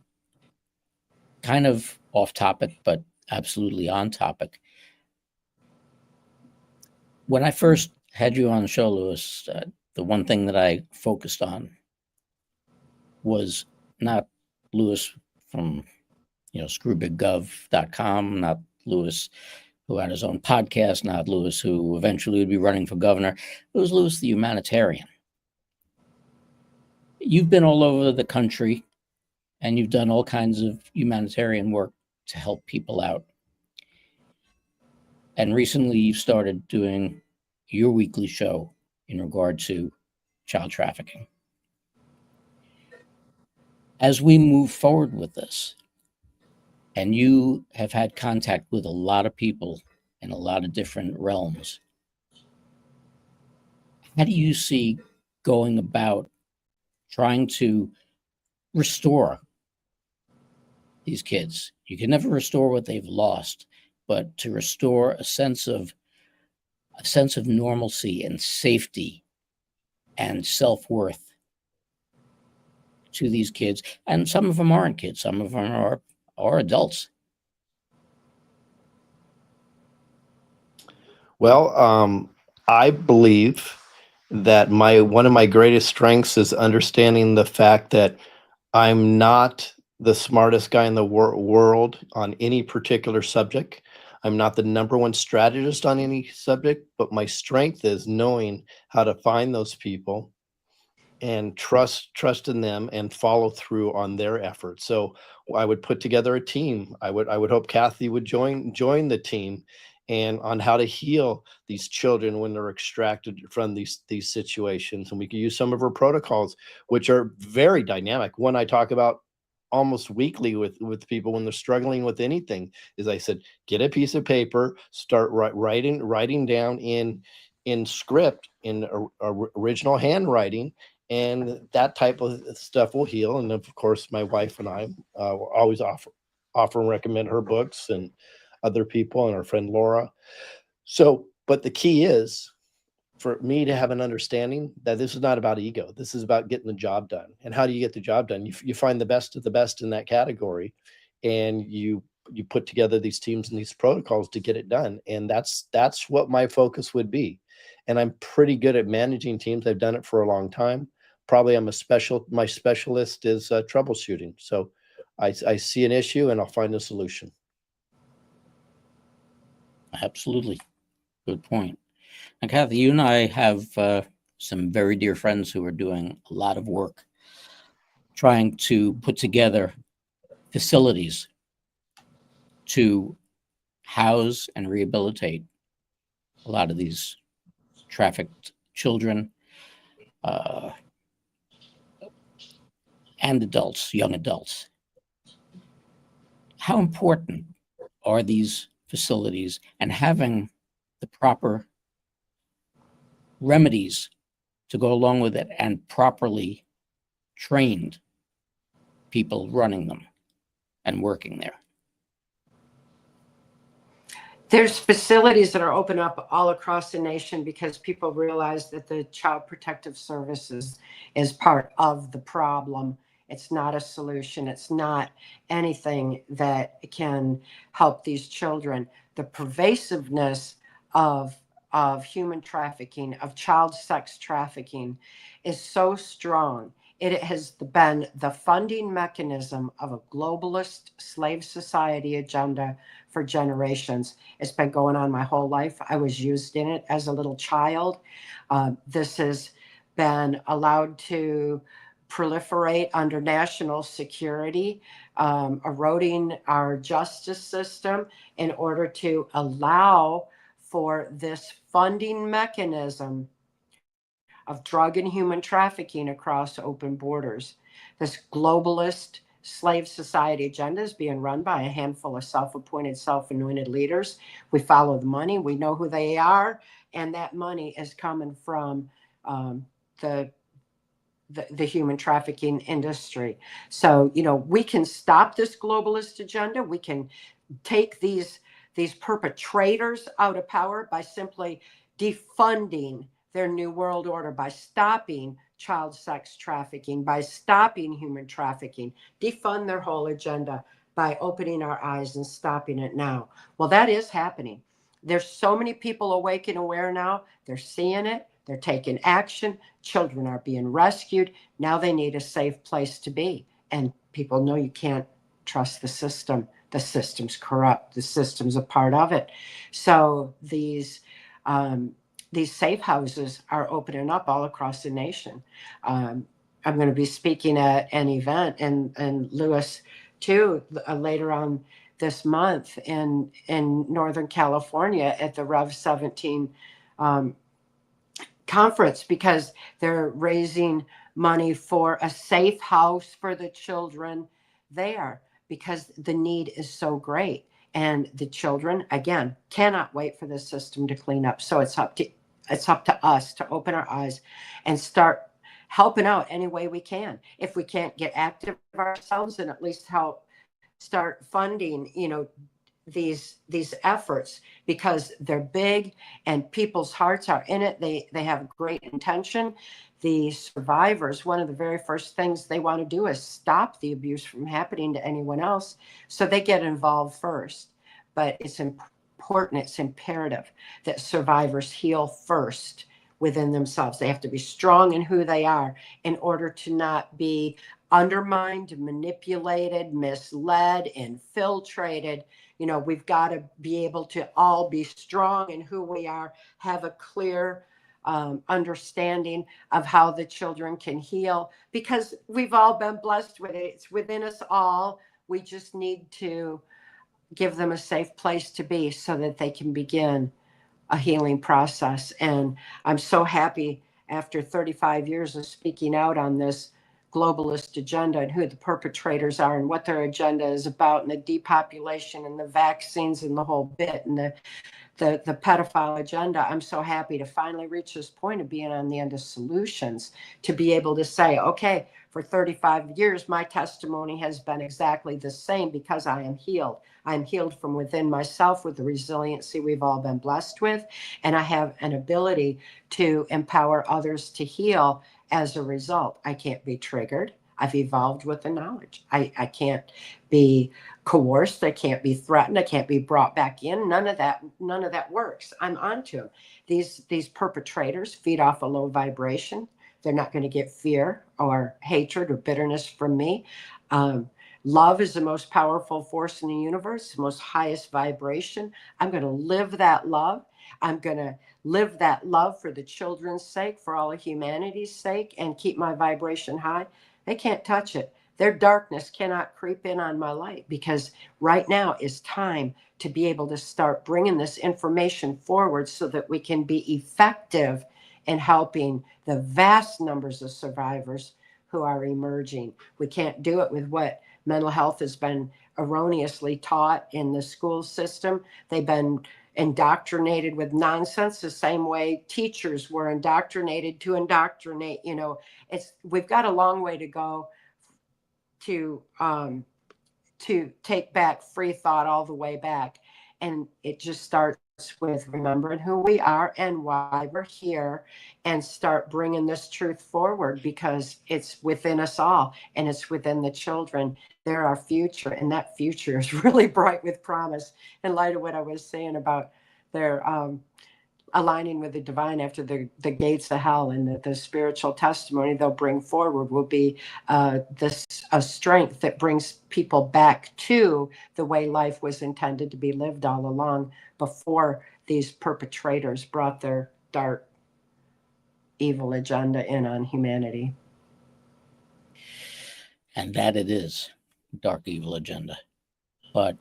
kind of off topic, but absolutely on topic. When I first had you on the show, Lewis, the one thing that I focused on was not Lewis from, ScrewBigGov.com, not Lewis who had his own podcast, not Lewis who eventually would be running for governor. It was Lewis the humanitarian. You've been all over the country and you've done all kinds of humanitarian work to help people out. And recently you started doing your weekly show in regard to child trafficking. As we move forward with this, and you have had contact with a lot of people in a lot of different realms, how do you see going about trying to restore these kids? You can never restore what they've lost, but to restore a sense of normalcy and safety and self-worth to these kids. And some of them aren't kids, some of them are adults. Well, I believe that one of my greatest strengths is understanding the fact that I'm not the smartest guy in the world on any particular subject. I'm not the number one strategist on any subject, but my strength is knowing how to find those people and trust in them and follow through on their efforts. So I would put together a team. I would hope Cathy would join the team, and on how to heal these children when they're extracted from these situations. And we could use some of her protocols, which are very dynamic. One I talk about almost weekly with people when they're struggling with anything is, I said, get a piece of paper, start writing down in script, in original handwriting, and that type of stuff will heal. And of course, my wife and I will always offer and recommend her books and other people, and our friend Laura. So, but the key is for me to have an understanding that this is not about ego. This is about getting the job done. And how do you get the job done? You find the best of the best in that category, and you put together these teams and these protocols to get it done. And that's what my focus would be. And I'm pretty good at managing teams. I've done it for a long time. Probably my specialist is troubleshooting. So I see an issue and I'll find a solution. Absolutely. Good point. And Cathy, you and I have some very dear friends who are doing a lot of work trying to put together facilities to house and rehabilitate a lot of these trafficked children uh, and adults, young adults. How important are these facilities and having the proper remedies to go along with it and properly trained people running them and working there? There's facilities that are open up all across the nation because people realize that the Child Protective Services is part of the problem. It's not a solution. It's not anything that can help these children. The pervasiveness of human trafficking, of child sex trafficking, is so strong. It has been the funding mechanism of a globalist slave society agenda for generations. It's been going on my whole life. I was used in it as a little child. This has been allowed to proliferate under national security, eroding our justice system in order to allow for this funding mechanism of drug and human trafficking across open borders. This globalist slave society agenda is being run by a handful of self-appointed, self-anointed leaders. We follow the money. We know who they are. And that money is coming from the human trafficking industry. So, we can stop this globalist agenda. We can take these perpetrators out of power by simply defunding their New World Order, by stopping child sex trafficking, by stopping human trafficking, defund their whole agenda by opening our eyes and stopping it now. Well, that is happening. There's so many people awake and aware now. They're seeing it. They're taking action. Children are being rescued. Now they need a safe place to be. And people know you can't trust the system. The system's corrupt. The system's a part of it. So these safe houses are opening up all across the nation. I'm going to be speaking at an event in Lewis, too, later on this month in Northern California at the Rev 17 conference, because they're raising money for a safe house for the children there, because the need is so great. And the children, again, cannot wait for the system to clean up. So it's up to us to open our eyes and start helping out any way we can. If we can't get active ourselves, then at least help start funding, these efforts, because they're big and people's hearts are in it. They have great intention. The survivors, one of the very first things they want to do is stop the abuse from happening to anyone else. So they get involved first. But it's important, it's imperative that survivors heal first within themselves. They have to be strong in who they are in order to not be undermined, manipulated, misled, infiltrated. We've got to be able to all be strong in who we are, have a clear understanding of how the children can heal, because we've all been blessed with it. It's within us all. We just need to give them a safe place to be so that they can begin a healing process. And I'm so happy, after 35 years of speaking out on this globalist agenda and who the perpetrators are and what their agenda is about, and the depopulation and the vaccines and the whole bit, and the pedophile agenda, I'm so happy to finally reach this point of being on the end of solutions, to be able to say, okay, for 35 years, my testimony has been exactly the same, because I am healed. I'm healed from within myself with the resiliency we've all been blessed with. And I have an ability to empower others to heal as a result. I can't be triggered. I've evolved with the knowledge. I can't be coerced. I can't be threatened. I can't be brought back in. None of that works. I'm onto them. These perpetrators feed off a low vibration. They're not going to get fear or hatred or bitterness from me. Love is the most powerful force in the universe, the most highest vibration. I'm going to live that love. I'm going to live that love for the children's sake, for all of humanity's sake, and keep my vibration high. They can't touch it. Their darkness cannot creep in on my light, because right now is time to be able to start bringing this information forward so that we can be effective in helping the vast numbers of survivors who are emerging. We can't do it with what mental health has been erroneously taught in the school system. They've been indoctrinated with nonsense the same way teachers were indoctrinated to indoctrinate. We've got a long way to go to take back free thought all the way back. And it just starts with remembering who we are and why we're here, and start bringing this truth forward, because it's within us all and it's within the children. They're our future, and that future is really bright with promise, in light of what I was saying about their aligning with the divine after the gates of hell, and the spiritual testimony they'll bring forward will be a strength that brings people back to the way life was intended to be lived all along, before these perpetrators brought their dark, evil agenda in on humanity. And that it is, dark, evil agenda. But,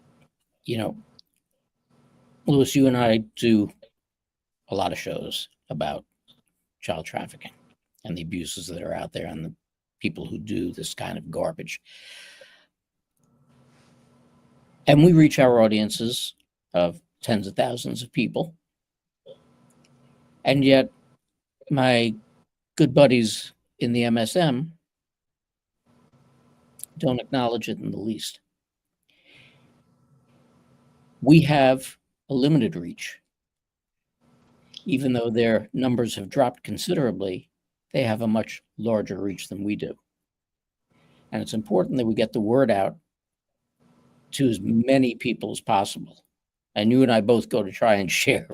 Louis, you and I do a lot of shows about child trafficking and the abuses that are out there and the people who do this kind of garbage. And we reach our audiences of tens of thousands of people. And yet my good buddies in the MSM don't acknowledge it in the least. We have a limited reach. Even though their numbers have dropped considerably, they have a much larger reach than we do. And it's important that we get the word out to as many people as possible. And you and I both go to try and share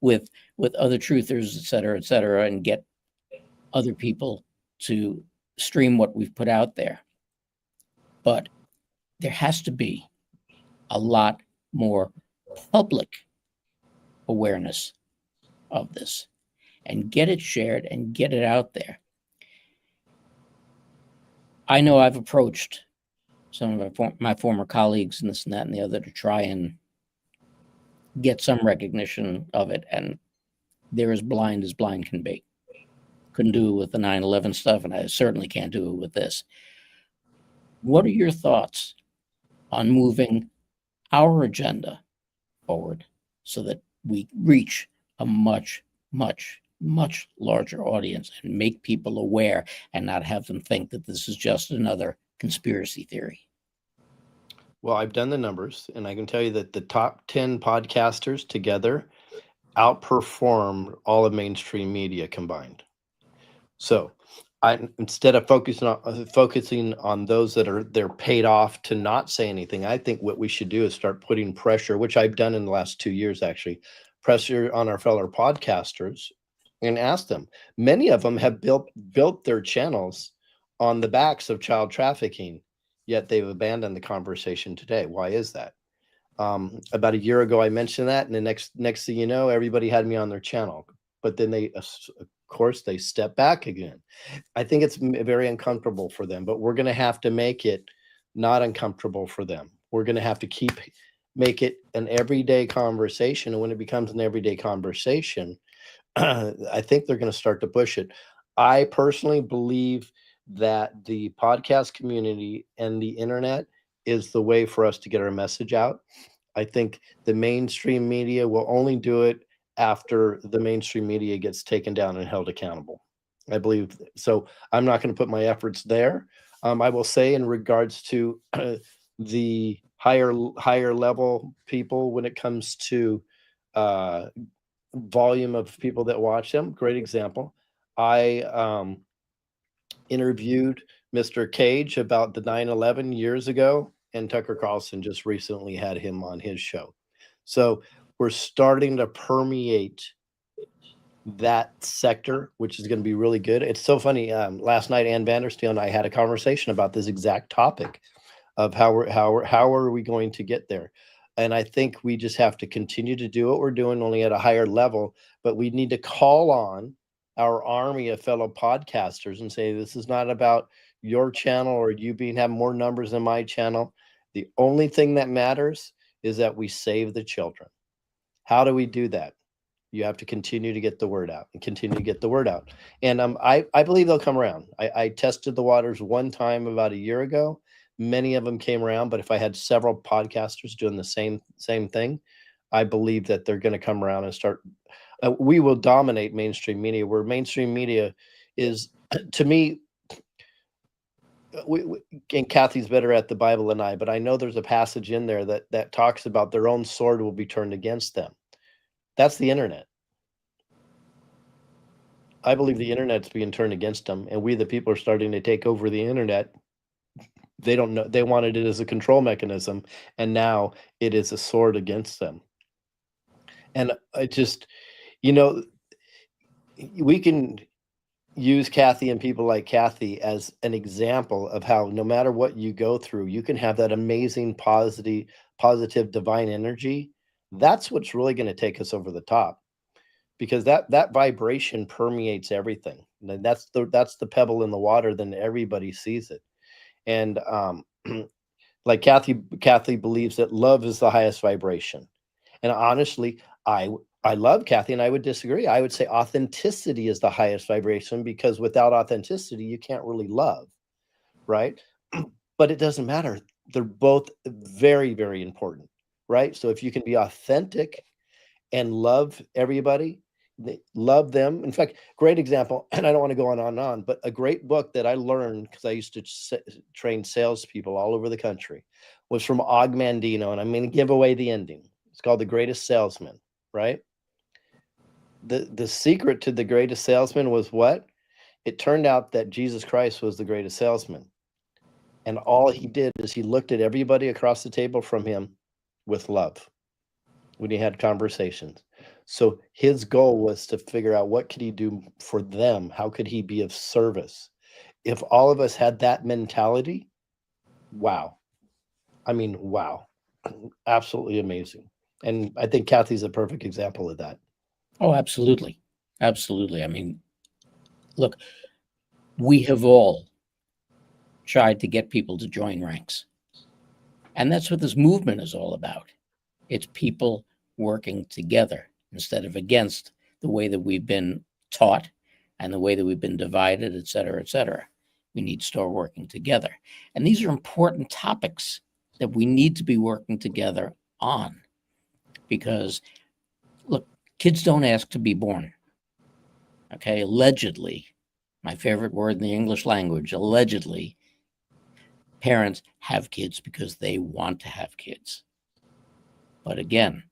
with other truthers, et cetera, and get other people to stream what we've put out there. But there has to be a lot more public awareness of this, and get it shared and get it out there. I know I've approached some of my former colleagues and this and that and the other to try and get some recognition of it, and they're as blind can be. Couldn't do it with the 9/11 stuff, and I certainly can't do it with this. What are your thoughts on moving our agenda forward so that we reach a much, much, much larger audience and make people aware, and not have them think that this is just another conspiracy theory? Well, I've done the numbers, and I can tell you that the top 10 podcasters together outperform all of mainstream media combined. So instead of focusing on those they're paid off to not say anything, I think what we should do is start putting pressure, which I've done in the last 2 years, actually, pressure on our fellow podcasters, and ask them. Many of them have built their channels on the backs of child trafficking, yet they've abandoned the conversation today. Why is that? About a year ago, I mentioned that, and the next thing you know, everybody had me on their channel. But then they, of course, they step back again. I think it's very uncomfortable for them, but we're going to have to make it not uncomfortable for them. We're going to have to make it an everyday conversation. And when it becomes an everyday conversation, I think they're going to start to push it. I personally believe that the podcast community and the internet is the way for us to get our message out. I think the mainstream media will only do it after the mainstream media gets taken down and held accountable. I believe so. I'm not going to put my efforts there. I will say, in regards to the higher level people, when it comes to volume of people that watch them, great example. I interviewed Mr. Cage about the 9/11 years ago, and Tucker Carlson just recently had him on his show. So we're starting to permeate that sector, which is going to be really good. It's so funny. Last night, Ann Vandersteel and I had a conversation about this exact topic of how are we going to get there. And I think we just have to continue to do what we're doing, only at a higher level. But we need to call on our army of fellow podcasters and say, this is not about your channel or you have more numbers than my channel. The only thing that matters is that we save the children. How do we do that? You have to continue to get the word out and continue to get the word out. And I believe they'll come around. I tested the waters one time about a year ago. Many of them came around, but if I had several podcasters doing the same thing, I believe that they're going to come around and start. We will dominate mainstream media, where mainstream media is, to me, and Cathy's better at the Bible than I, but I know there's a passage in there that talks about their own sword will be turned against them. That's the internet. I believe the internet's being turned against them, and we, the people, are starting to take over the internet. They don't know. They wanted it as a control mechanism, and now it is a sword against them. And I just, we can use Cathy and people like Cathy as an example of how no matter what you go through, you can have that amazing, positive divine energy. That's what's really going to take us over the top, because that vibration permeates everything. And that's the pebble in the water, then everybody sees it. And like Cathy believes that love is the highest vibration. And honestly, I love Cathy, and I would disagree. I would say authenticity is the highest vibration, because without authenticity, you can't really love, right? But it doesn't matter. They're both very, very important, right? So if you can be authentic and love everybody, love them. In fact, great example, and I don't want to go on and on, but a great book that I learned, because I used to train salespeople all over the country, was from Og Mandino, and I'm going to give away the ending. It's called The Greatest Salesman, right? The secret to The Greatest Salesman was what? It turned out that Jesus Christ was the greatest salesman. And all he did is he looked at everybody across the table from him with love when he had conversations. So his goal was to figure out what could he do for them? How could he be of service? If all of us had that mentality, wow. I mean, wow. Absolutely amazing. And I think Cathy's a perfect example of that. Oh, absolutely. Absolutely. I mean, look, we have all tried to get people to join ranks. And that's what this movement is all about. It's people working together instead of against the way that we've been taught and the way that we've been divided, et cetera, et cetera. We need to start working together. And these are important topics that we need to be working together on, because, look, kids don't ask to be born. Okay, allegedly, my favorite word in the English language, allegedly, parents have kids because they want to have kids. But again,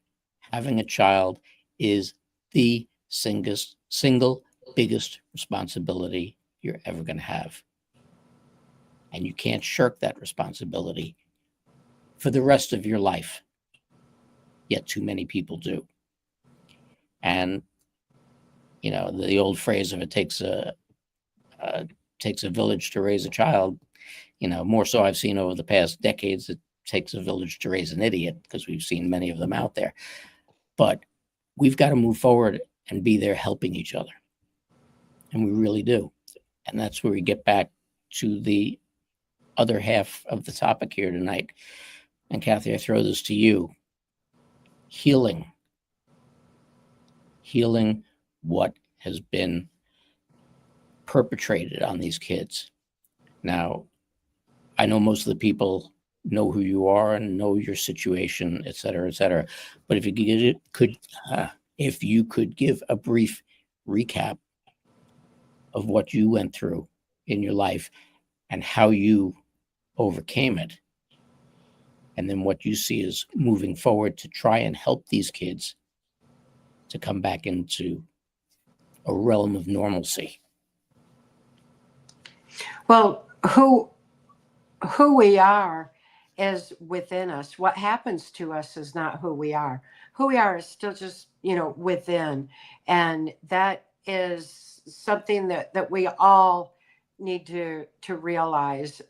having a child is the single biggest responsibility you're ever going to have. And you can't shirk that responsibility for the rest of your life. Yet too many people do. And, the old phrase of it takes a village to raise a child, more so I've seen over the past decades, it takes a village to raise an idiot, because we've seen many of them out there. But we've got to move forward and be there helping each other. And we really do. And that's where we get back to the other half of the topic here tonight. And Cathy, I throw this to you. Healing what has been perpetrated on these kids. Now, I know most of the people know who you are and know your situation, et cetera, et cetera. But if you could give a brief recap of what you went through in your life and how you overcame it, and then what you see as moving forward to try and help these kids to come back into a realm of normalcy. Well, who we are is within us. What happens to us is not who we are. Who we are is still just, within. And that is something that we all need to realize.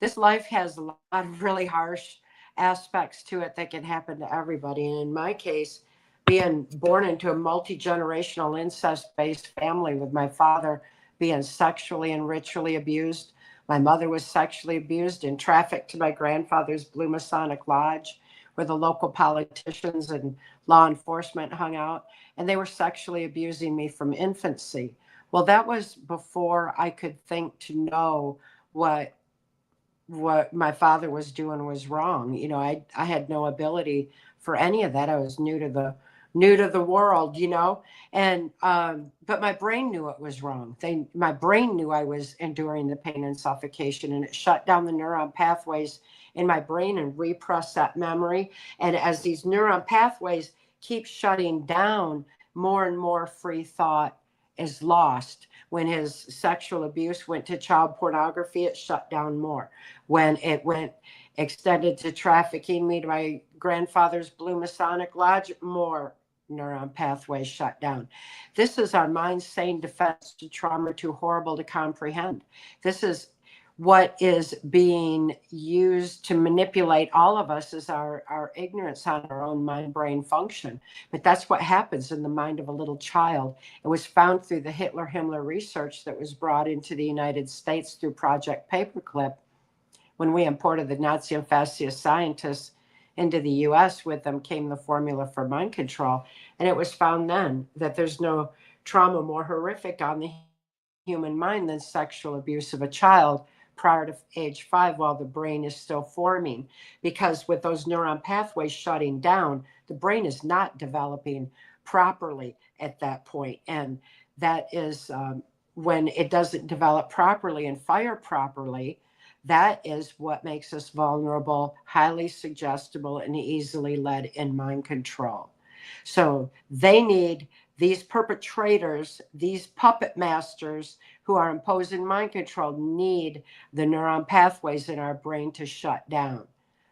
This life has a lot of really harsh aspects to it that can happen to everybody. And in my case, being born into a multi-generational incest-based family, with my father being sexually and ritually abused. My mother was sexually abused and trafficked to my grandfather's Blue Masonic Lodge where the local politicians and law enforcement hung out, and they were sexually abusing me from infancy. Well, that was before I could think to know what my father was doing was wrong. You know, I had no ability for any of that. I was new to the world, you know, and but my brain knew it was wrong. My brain knew I was enduring the pain and suffocation, and it shut down the neuron pathways in my brain and repressed that memory. And as these neuron pathways keep shutting down, more and more free thought is lost. When his sexual abuse went to child pornography, it shut down more. When it went extended to trafficking me to my grandfather's Blue Masonic Lodge, more neuron pathways shut down. This is our mind's sane defense to trauma too horrible to comprehend. This is what is being used to manipulate all of us, is our ignorance on our own mind-brain function. But that's what happens in the mind of a little child. It was found through the Hitler-Himmler research that was brought into the United States through Project Paperclip. When we imported the Nazi and fascist scientists into the US, with them came the formula for mind control. And it was found then that there's no trauma more horrific on the human mind than sexual abuse of a child prior to age 5, while the brain is still forming. Because with those neuron pathways shutting down, the brain is not developing properly at that point. And that is when it doesn't develop properly and fire properly, that is what makes us vulnerable, highly suggestible, and easily led in mind control. So they need these perpetrators, these puppet masters who are imposing mind control, need the neuron pathways in our brain to shut down.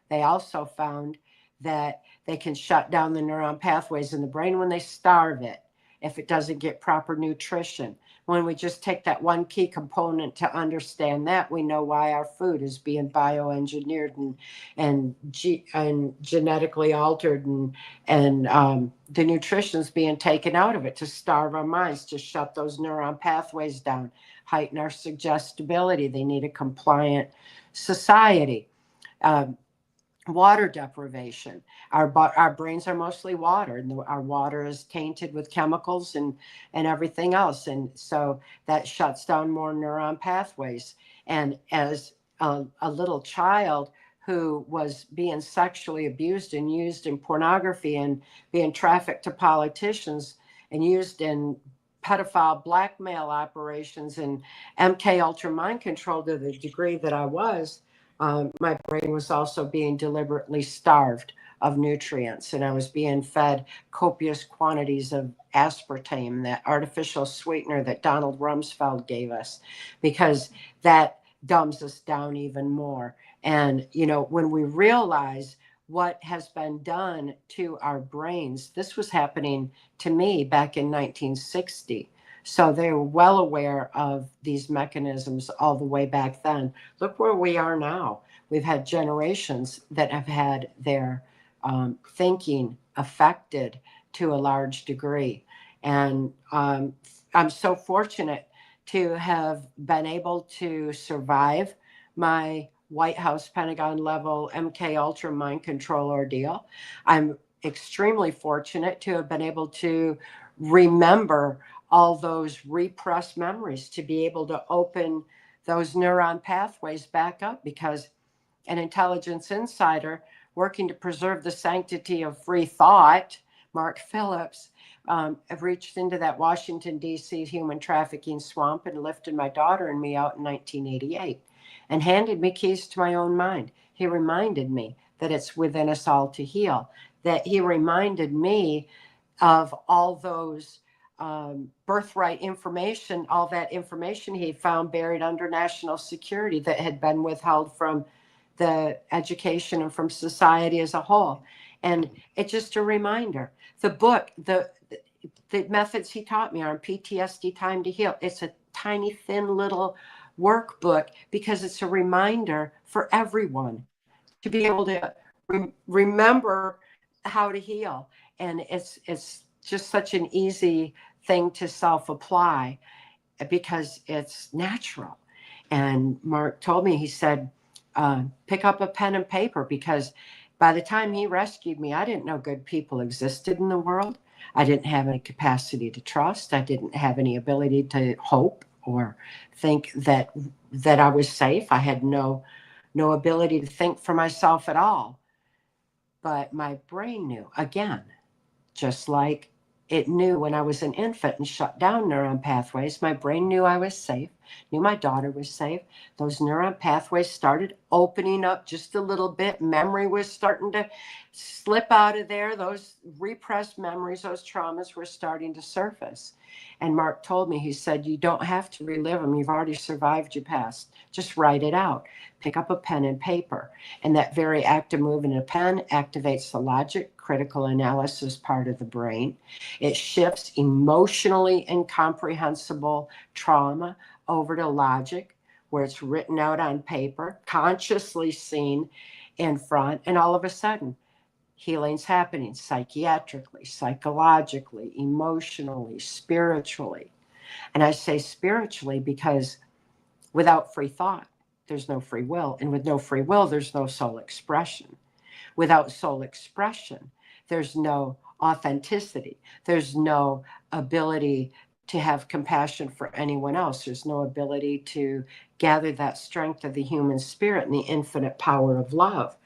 They also found that they can shut down the neuron pathways in the brain when they starve it, if it doesn't get proper nutrition. When we just take that one key component to understand that, we know why our food is being bioengineered and genetically altered, and the nutrition's being taken out of it to starve our minds, to shut those neuron pathways down, heighten our suggestibility. They need a compliant society. Water deprivation. Our brains are mostly water, and our water is tainted with chemicals and everything else, and so that shuts down more neuron pathways. And as a little child who was being sexually abused and used in pornography and being trafficked to politicians and used in pedophile blackmail operations and MK Ultra mind control to the degree that I was, my brain was also being deliberately starved of nutrients, and I was being fed copious quantities of aspartame, that artificial sweetener that Donald Rumsfeld gave us, because that dumbs us down even more. And, you know, when we realize what has been done to our brains, this was happening to me back in 1960. So they were well aware of these mechanisms all the way back then. Look where we are now. We've had generations that have had their thinking affected to a large degree. And I'm so fortunate to have been able to survive my White House Pentagon level MK Ultra mind control ordeal. I'm extremely fortunate to have been able to remember all those repressed memories, to be able to open those neuron pathways back up, because an intelligence insider working to preserve the sanctity of free thought, Mark Phillips, have reached into that Washington, D.C. human trafficking swamp and lifted my daughter and me out in 1988 and handed me keys to my own mind. He reminded me that it's within us all to heal, that he reminded me of all those birthright information, all that information he found buried under national security that had been withheld from the education and from society as a whole. And it's just a reminder. The book, the methods he taught me are on PTSD Time to Heal. It's a tiny, thin little workbook because it's a reminder for everyone to be able to remember how to heal. And it's just such an easy thing to self-apply because it's natural. And Mark told me, he said, pick up a pen and paper, because By the time he rescued me, I didn't know good people existed in the world. I didn't have any capacity to trust. I didn't have any ability to hope or think that I was safe. I had no ability to think for myself at all. But my brain knew, again, just like it knew when I was an infant and shut down neuron pathways. My brain knew I was safe, knew my daughter was safe. Those neuron pathways started opening up just a little bit. Memory was starting to slip out of there. Those repressed memories, those traumas were starting to surface. And Mark told me, he said, you don't have to relive them. You've already survived your past. Just write it out. Pick up a pen and paper. And that very act of moving a pen activates the logic, critical analysis part of the brain. It shifts emotionally incomprehensible trauma over to logic, where it's written out on paper, consciously seen in front, and all of a sudden, healing's happening psychiatrically, psychologically, emotionally, spiritually. And I say spiritually because without free thought, there's no free will. And with no free will, there's no soul expression. Without soul expression, there's no authenticity. There's no ability to have compassion for anyone else. There's no ability to gather that strength of the human spirit and the infinite power of love.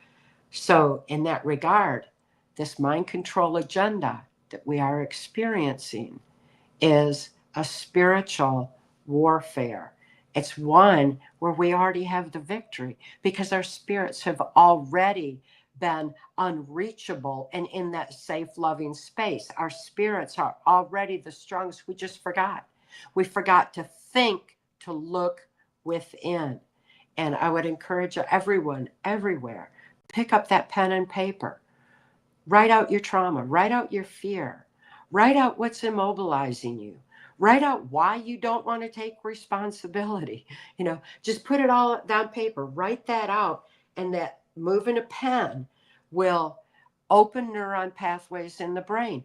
So in that regard, this mind control agenda that we are experiencing is a spiritual warfare. It's one where we already have the victory because our spirits have already been unreachable and in that safe, loving space. Our spirits are already the strongest. We just forgot. We forgot to think, to look within. And I would encourage everyone, everywhere, pick up that pen and paper. Write out your trauma. Write out your fear. Write out what's immobilizing you. Write out why you don't want to take responsibility. Just put it all down paper. Write that out, and that moving a pen will open neuron pathways in the brain.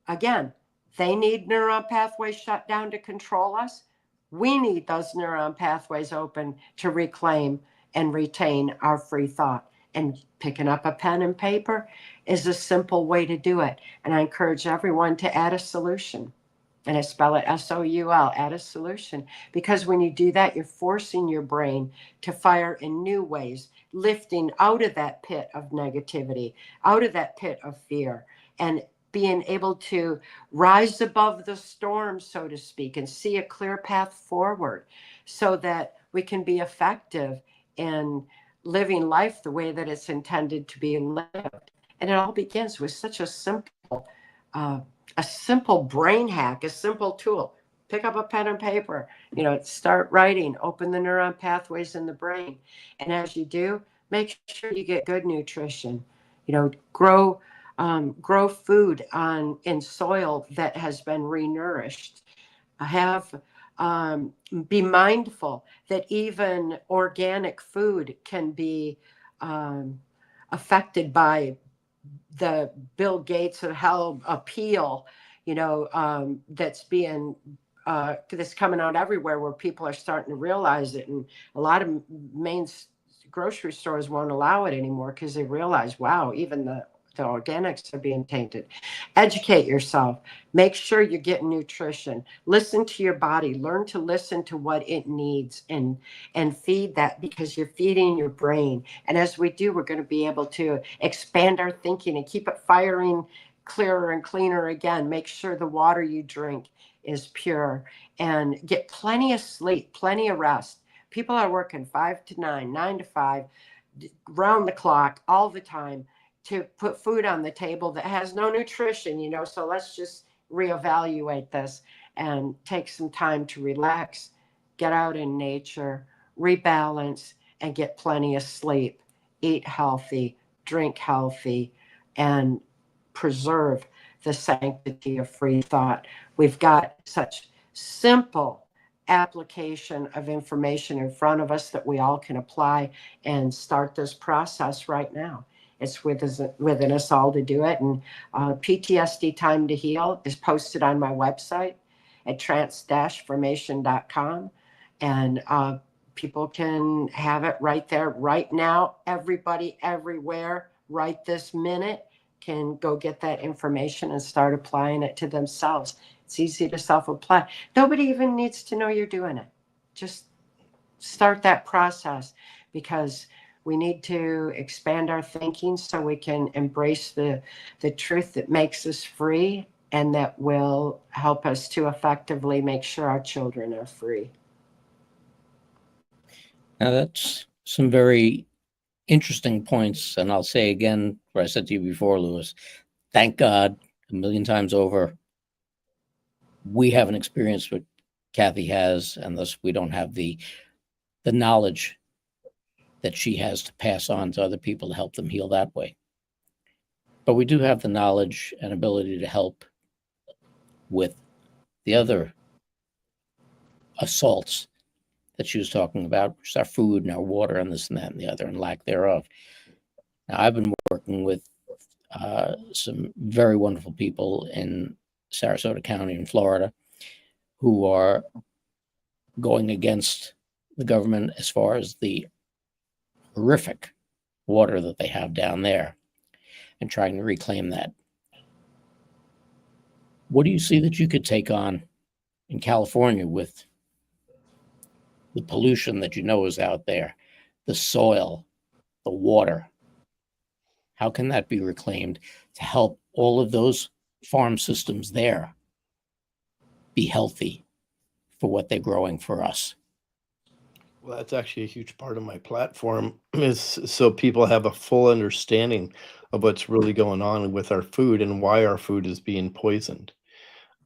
Again, they need neuron pathways shut down to control us. We need those neuron pathways open to reclaim and retain our free thought. And picking up a pen and paper is a simple way to do it. And I encourage everyone to add a solution. And I spell it SOUL, add a solution. Because when you do that, you're forcing your brain to fire in new ways, lifting out of that pit of negativity, out of that pit of fear, and being able to rise above the storm, so to speak, and see a clear path forward so that we can be effective in living life the way that it's intended to be lived. And it all begins with such a simple brain hack, a simple tool. Pick up a pen and paper, start writing, open the neuron pathways in the brain. And as you do, make sure you get good nutrition. Grow food in soil that has been renourished. Be mindful that even organic food can be affected by the Bill Gates of hell appeal, that's coming out everywhere, where people are starting to realize it. And a lot of main grocery stores won't allow it anymore because they realize, wow, even the organics are being tainted. Educate yourself. Make sure you're getting nutrition. Listen to your body. Learn to listen to what it needs and feed that, because you're feeding your brain. And as we do, we're going to be able to expand our thinking and keep it firing clearer and cleaner again. Make sure the water you drink is pure, and get plenty of sleep, plenty of rest. People are working 5 to 9, 9 to 5, round the clock, all the time, to put food on the table that has no nutrition, so let's just reevaluate this and take some time to relax, get out in nature, rebalance, and get plenty of sleep, eat healthy, drink healthy, and preserve the sanctity of free thought. We've got such simple application of information in front of us that we all can apply and start this process right now. It's within us all to do it. And PTSD Time to Heal is posted on my website at trance-formation.com. And people can have it right there, right now. Everybody, everywhere, right this minute can go get that information and start applying it to themselves. It's easy to self-apply. Nobody even needs to know you're doing it. Just start that process, because we need to expand our thinking so we can embrace the truth that makes us free and that will help us to effectively make sure our children are free. Now, that's some very interesting points. And I'll say again what I said to you before, Lewis, thank God a million times over, we haven't experienced what Cathy has, and thus we don't have the knowledge that she has to pass on to other people to help them heal that way. But we do have the knowledge and ability to help with the other assaults that she was talking about, which is our food and our water and this and that and the other and lack thereof. Now, I've been working with some very wonderful people in Sarasota County in Florida who are going against the government as far as the horrific water that they have down there and trying to reclaim that. What do you see that you could take on in California with the pollution that you know is out there, the soil, the water? How can that be reclaimed to help all of those farm systems there be healthy for what they're growing for us? Well, that's actually a huge part of my platform, is so people have a full understanding of what's really going on with our food and why our food is being poisoned.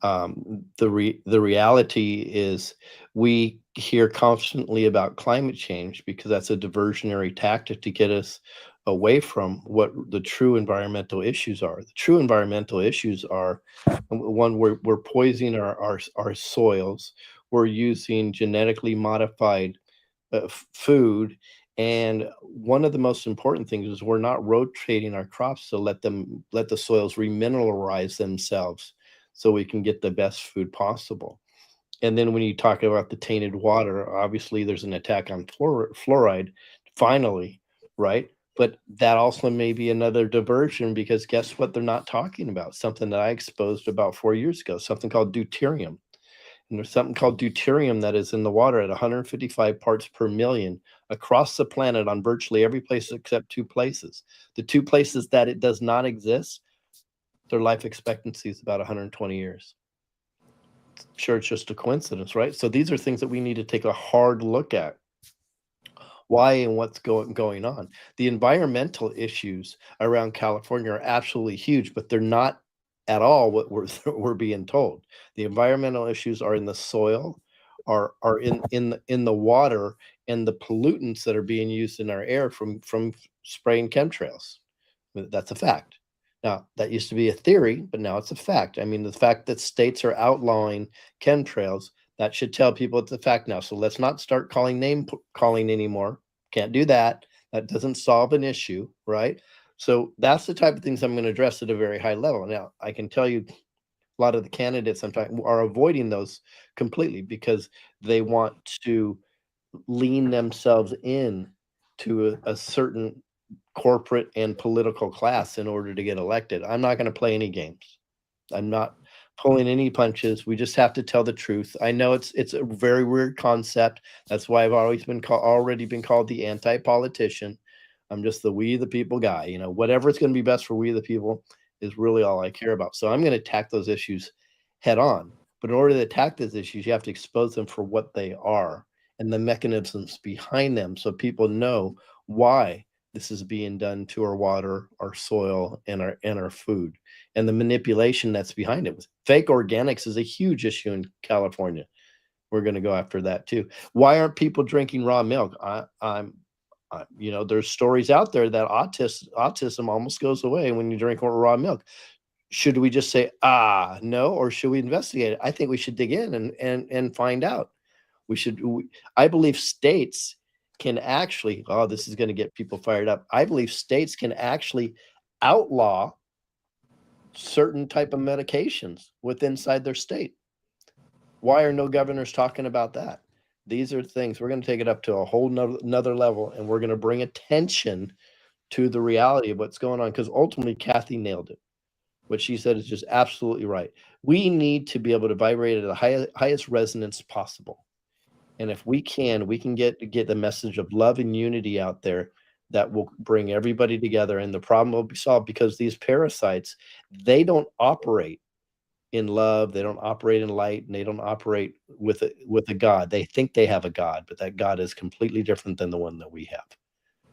The reality is we hear constantly about climate change because that's a diversionary tactic to get us away from what the true environmental issues are. The true environmental issues are, one, we're poisoning our soils. We're using genetically modified food. And one of the most important things is we're not rotating our crops to let the soils remineralize themselves so we can get the best food possible. And then when you talk about the tainted water, obviously there's an attack on fluoride, finally, right? But that also may be another diversion, because guess what they're not talking about? Something that I exposed about 4 years ago, something called deuterium. And there's something called deuterium that is in the water at 155 parts per million across the planet on virtually every place except 2 places. The 2 places that it does not exist, their life expectancy is about 120 years. Sure, it's just a coincidence, right? So these are things that we need to take a hard look at. Why and what's going on? The environmental issues around California are absolutely huge, but they're not at all what we're being told. The environmental issues are in the soil, are in the water, and the pollutants that are being used in our air from spraying chemtrails. That's a fact. Now, that used to be a theory, but now it's a fact. I mean, the fact that states are outlawing chemtrails, that should tell people it's a fact now. So let's not start name calling anymore. Can't do that. That doesn't solve an issue, right? So that's the type of things I'm going to address at a very high level. Now, I can tell you a lot of the candidates sometimes are avoiding those completely because they want to lean themselves in to a certain corporate and political class in order to get elected. I'm not going to play any games. I'm not pulling any punches. We just have to tell the truth. I know it's a very weird concept. That's why I've always been already been called the anti-politician. I'm just the we the people guy. You know, whatever is going to be best for we the people is really all I care about. So I'm going to attack those issues head on. But in order to attack those issues, you have to expose them for what they are and the mechanisms behind them, so people know why this is being done to our water, our soil, and our food, and the manipulation that's behind it. Fake organics is a huge issue in California. We're going to go after that too. Why aren't people drinking raw milk? You know, there's stories out there that autism almost goes away when you drink raw milk. Should we just say, no, or should we investigate it? I think we should dig in and find out. I believe states can actually, this is going to get people fired up. I believe states can actually outlaw certain type of medications inside their state. Why are no governors talking about that? These are things we're going to take it up to a whole nother level, and we're going to bring attention to the reality of what's going on, because ultimately Kathy nailed it. What she said is just absolutely right. We need to be able to vibrate at the highest resonance possible. And if we can get the message of love and unity out there that will bring everybody together, and the problem will be solved, because these parasites, they don't operate in love, they don't operate in light, and they don't operate with a God. They think they have a God, but that God is completely different than the one that we have.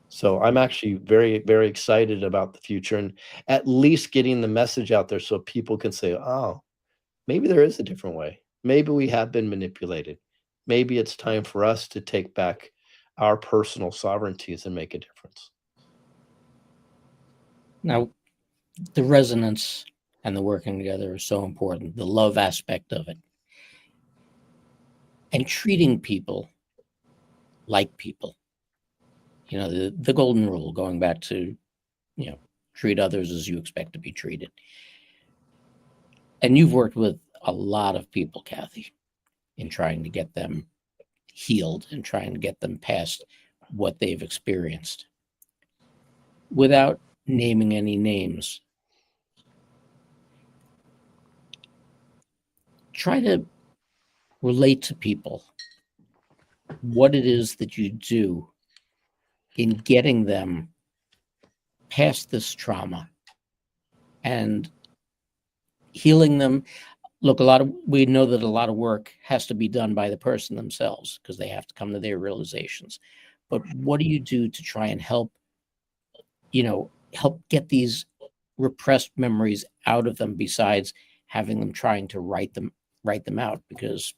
So I'm actually very, very excited about the future, and at least getting the message out there so people can say, oh, maybe there is a different way. Maybe we have been manipulated. Maybe it's time for us to take back our personal sovereignties and make a difference. Now, the resonance and the working together is so important, the love aspect of it. And treating people like people. You know, the golden rule, going back to, you know, treat others as you expect to be treated. And you've worked with a lot of people, Cathy, in trying to get them healed and trying to get them past what they've experienced. Without naming any names, try to relate to people what it is that you do in getting them past this trauma and healing them. Look, we know that a lot of work has to be done by the person themselves because they have to come to their realizations. But what do you do to try and help get these repressed memories out of them, besides having them trying to write them out? Because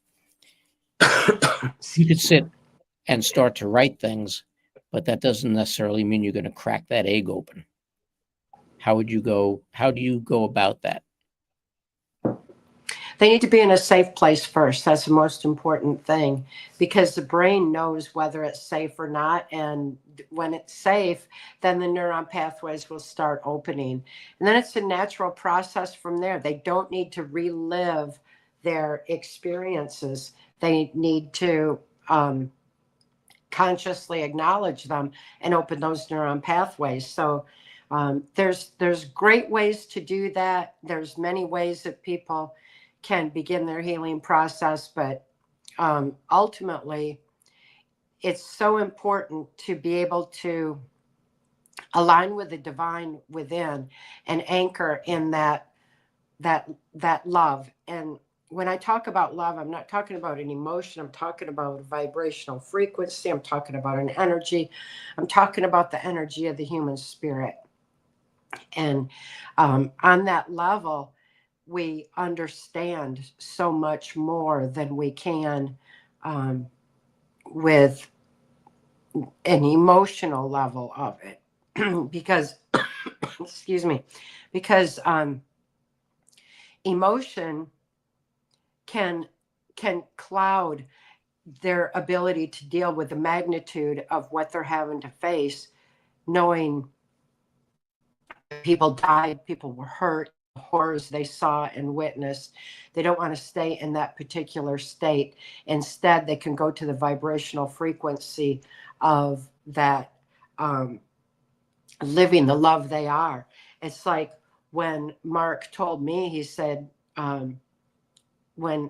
you could sit and start to write things, but that doesn't necessarily mean you're going to crack that egg open. How do you go about that? They need to be in a safe place first. That's the most important thing, because the brain knows whether it's safe or not. And when it's safe, then the neuron pathways will start opening. And then it's a natural process from there. They don't need to relive their experiences. They need to consciously acknowledge them and open those neuron pathways. So there's great ways to do that. There's many ways that people can begin their healing process, but ultimately it's so important to be able to align with the divine within and anchor in that love. And when I talk about love, I'm not talking about an emotion. I'm talking about a vibrational frequency. I'm talking about an energy. I'm talking about the energy of the human spirit. And on that level, we understand so much more than we can with an emotional level of it. Because, excuse me, because emotion can cloud their ability to deal with the magnitude of what they're having to face, knowing people died, people were hurt, horrors they saw and witnessed. They don't want to stay in that particular state. Instead, they can go to the vibrational frequency of that living the love they are. It's like when Mark told me, he said, when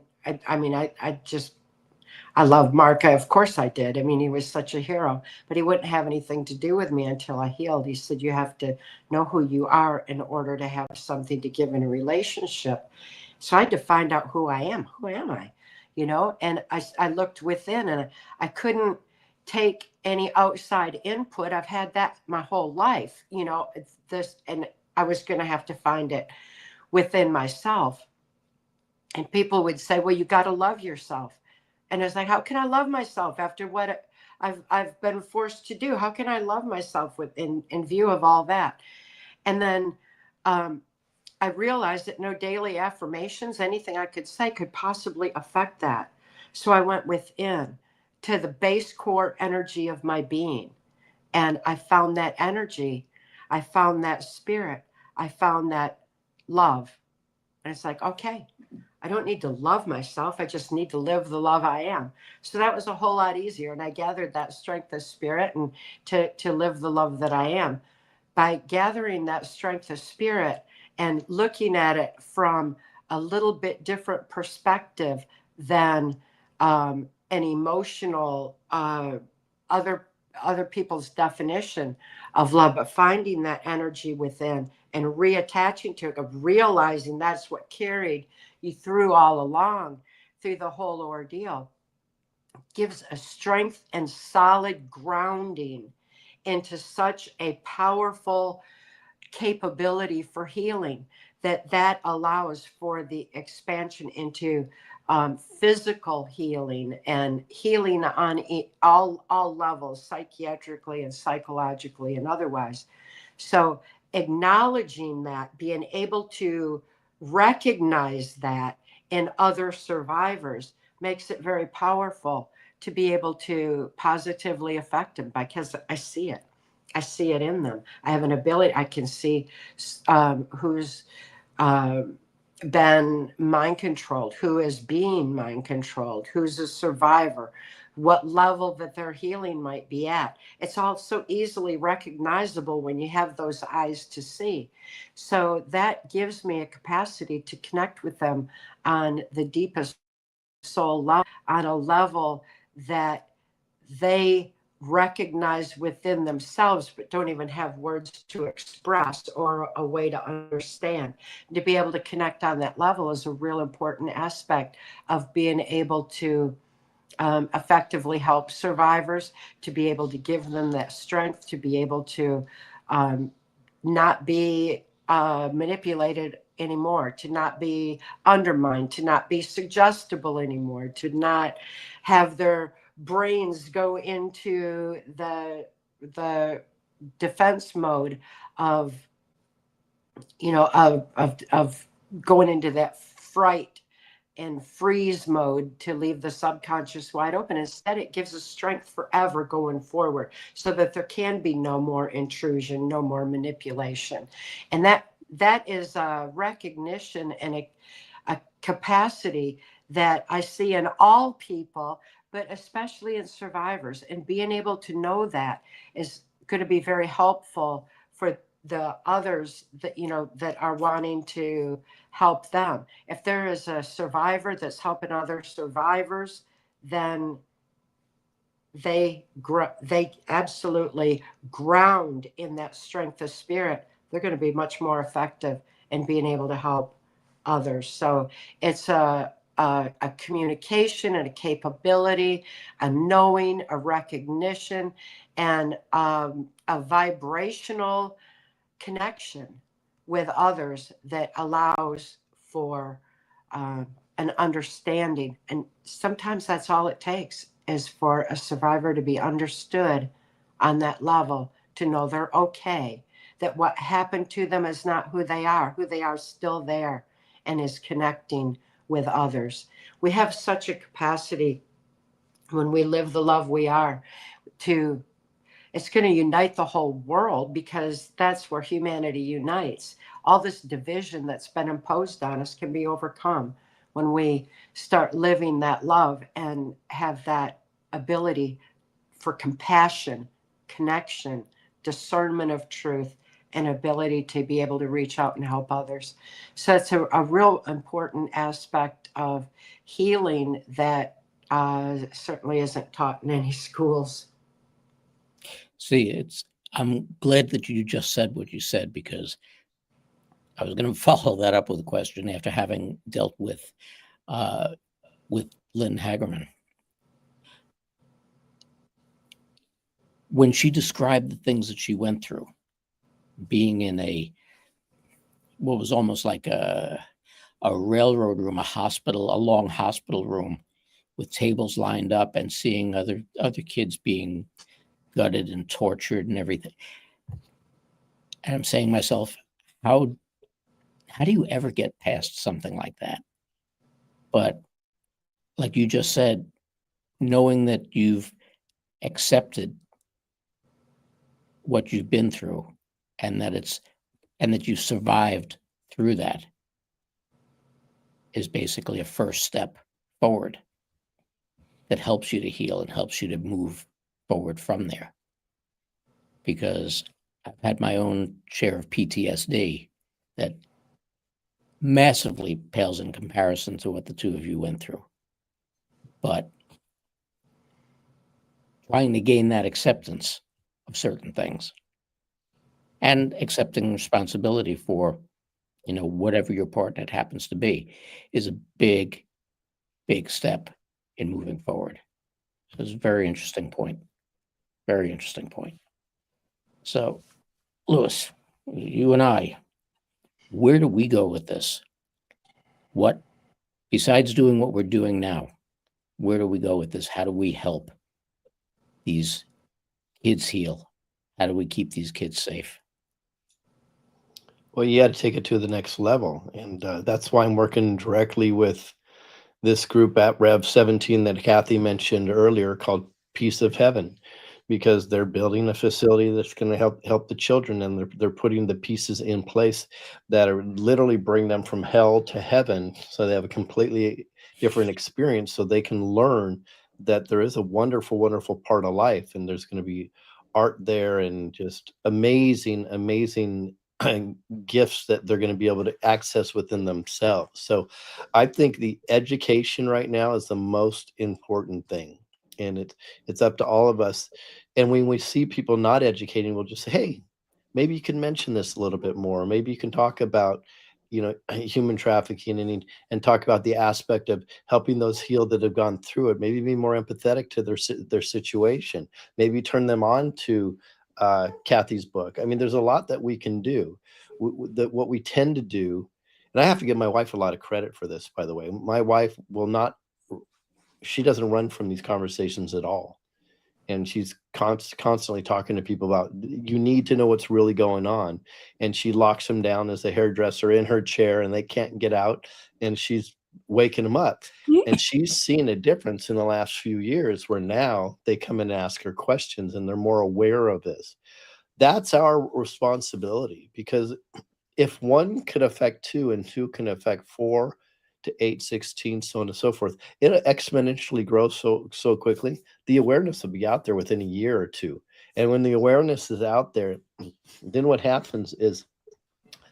I love Mark. Of course I did. I mean, he was such a hero, but he wouldn't have anything to do with me until I healed. He said, you have to know who you are in order to have something to give in a relationship. So I had to find out who I am. Who am I? You know, and I looked within, and I couldn't take any outside input. I've had that my whole life, you know, and I was going to have to find it within myself. And people would say, well, you got to love yourself. And it's like, how can I love myself after what I've been forced to do? How can I love myself in view of all that? And then I realized that no daily affirmations, anything I could say could possibly affect that. So I went within to the base core energy of my being. And I found that energy. I found that spirit. I found that love. And it's like, okay, I don't need to love myself. I just need to live the love I am. So that was a whole lot easier. And I gathered that strength of spirit and to live the love that I am. by gathering that strength of spirit and looking at it from a little bit different perspective than an emotional other people's definition of love, but finding that energy within and reattaching to it, of realizing that's what carried you through all along, through the whole ordeal, gives a strength and solid grounding into such a powerful capability for healing that allows for the expansion into physical healing and healing on all levels, psychiatrically and psychologically and otherwise. So acknowledging that, being able to recognize that in other survivors makes it very powerful to be able to positively affect them, because I see it. I see it in them. I have an ability. I can see who's been mind controlled, who is being mind controlled, who's a survivor, what level that their healing might be at. It's all so easily recognizable when you have those eyes to see. So that gives me a capacity to connect with them on the deepest soul level, on a level that they recognize within themselves but don't even have words to express or a way to understand. To be able to connect on that level is a real important aspect of being able to effectively help survivors, to be able to give them that strength, to be able to not be manipulated anymore, to not be undermined, to not be suggestible anymore, to not have their brains go into the defense mode of, you know, of going into that fright and freeze mode to leave the subconscious wide open. Instead, it gives us strength forever going forward, so that there can be no more intrusion, no more manipulation. And that is a recognition and a capacity that I see in all people, but especially in survivors. And being able to know that is going to be very helpful for the others that, you know, that are wanting to help them. If there is a survivor that's helping other survivors, then they absolutely ground in that strength of spirit. They're going to be much more effective in being able to help others. So it's a communication and a capability, a knowing, a recognition, and a vibrational connection with others that allows for an understanding. And sometimes that's all it takes, is for a survivor to be understood on that level, to know they're okay, that what happened to them is not who they are still there and is connecting with others. We have such a capacity when we live the love we are to, it's going to unite the whole world, because that's where humanity unites. All this division that's been imposed on us can be overcome when we start living that love and have that ability for compassion, connection, discernment of truth, and ability to be able to reach out and help others. So it's a real important aspect of healing that certainly isn't taught in any schools. See, I'm glad that you just said what you said, because I was going to follow that up with a question after having dealt with Lynn Hagerman. When she described the things that she went through, being in what was almost like a railroad room, a hospital, a long hospital room with tables lined up, and seeing other kids being gutted and tortured and everything. And I'm saying to myself, how do you ever get past something like that? But like you just said, knowing that you've accepted what you've been through, and that you survived through that, is basically a first step forward that helps you to heal and helps you to move forward from there. Because I've had my own share of PTSD that massively pales in comparison to what the two of you went through. But trying to gain that acceptance of certain things and accepting responsibility for, whatever your part that happens to be is a big, big step in moving forward. So it's a very interesting point. Very interesting point. So, Louis, you and I, where do we go with this? What, besides doing what we're doing now, where do we go with this? How do we help these kids heal? How do we keep these kids safe? Well, you got to take it to the next level. And that's why I'm working directly with this group at Rev 17 that Cathy mentioned earlier called Peace of Heaven, because they're building a facility that's going to help the children, and they're putting the pieces in place that are literally bring them from hell to heaven, so they have a completely different experience, so they can learn that there is a wonderful, wonderful part of life, and there's going to be art there and just amazing, amazing gifts that they're going to be able to access within themselves. So I think the education right now is the most important thing, and it's up to all of us. And when we see people not educating, we'll just say, hey, maybe you can mention this a little bit more. Maybe you can talk about, human trafficking, and talk about the aspect of helping those heal that have gone through it. Maybe be more empathetic to their situation. Maybe turn them on to Cathy's book. I mean, there's a lot that we can do. What we tend to do, and I have to give my wife a lot of credit for this, by the way. My wife she doesn't run from these conversations at all. And she's constantly talking to people about, you need to know what's really going on. And she locks them down as a hairdresser in her chair, and they can't get out, and she's waking them up. And she's seen a difference in the last few years where now they come in and ask her questions, and they're more aware of this. That's our responsibility, because if one could affect two and two can affect 4 to 8, 16, so on and so forth, it'll exponentially grow so quickly. The awareness will be out there within a year or two. And when the awareness is out there, then what happens is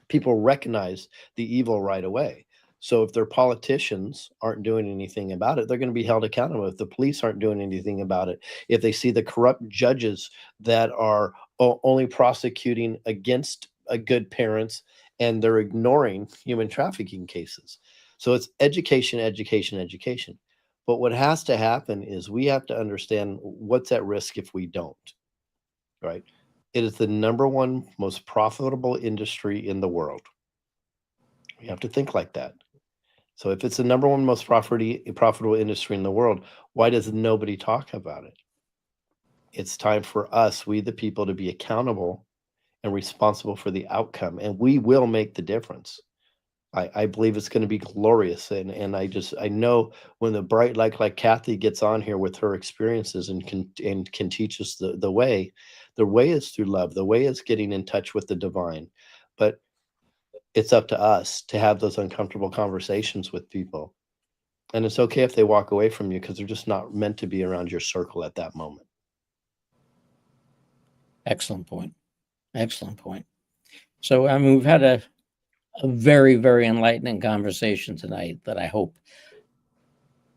people recognize the evil right away. So if their politicians aren't doing anything about it, they're going to be held accountable. If the police aren't doing anything about it, if they see the corrupt judges that are only prosecuting against good parents, and they're ignoring human trafficking cases. So it's education, education, education. But what has to happen is we have to understand what's at risk if we don't, right? It is the #1 most profitable industry in the world. We have to think like that. So if it's the #1 most profitable industry in the world, why does nobody talk about it? It's time for us, we the people, to be accountable and responsible for the outcome, and we will make the difference. I believe it's going to be glorious, and I know when the bright light like Cathy gets on here with her experiences and can teach us the way is through love. The way is getting in touch with the divine, but it's up to us to have those uncomfortable conversations with people, and it's okay if they walk away from you because they're just not meant to be around your circle at that moment. Excellent point. Excellent point. So, I mean, we've had a very, very enlightening conversation tonight that I hope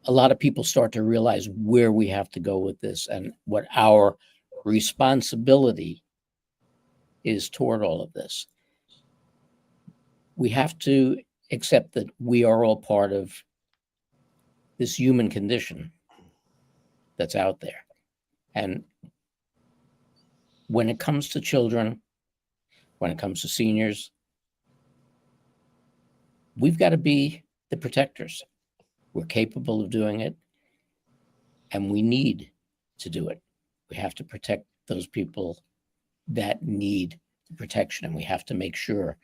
a lot of people start to realize where we have to go with this and what our responsibility is toward all of this. We have to accept that we are all part of this human condition that's out there. And when it comes to children, when it comes to seniors, we've got to be the protectors. We're capable of doing it, and we need to do it. We have to protect those people that need the protection, and we have to make sure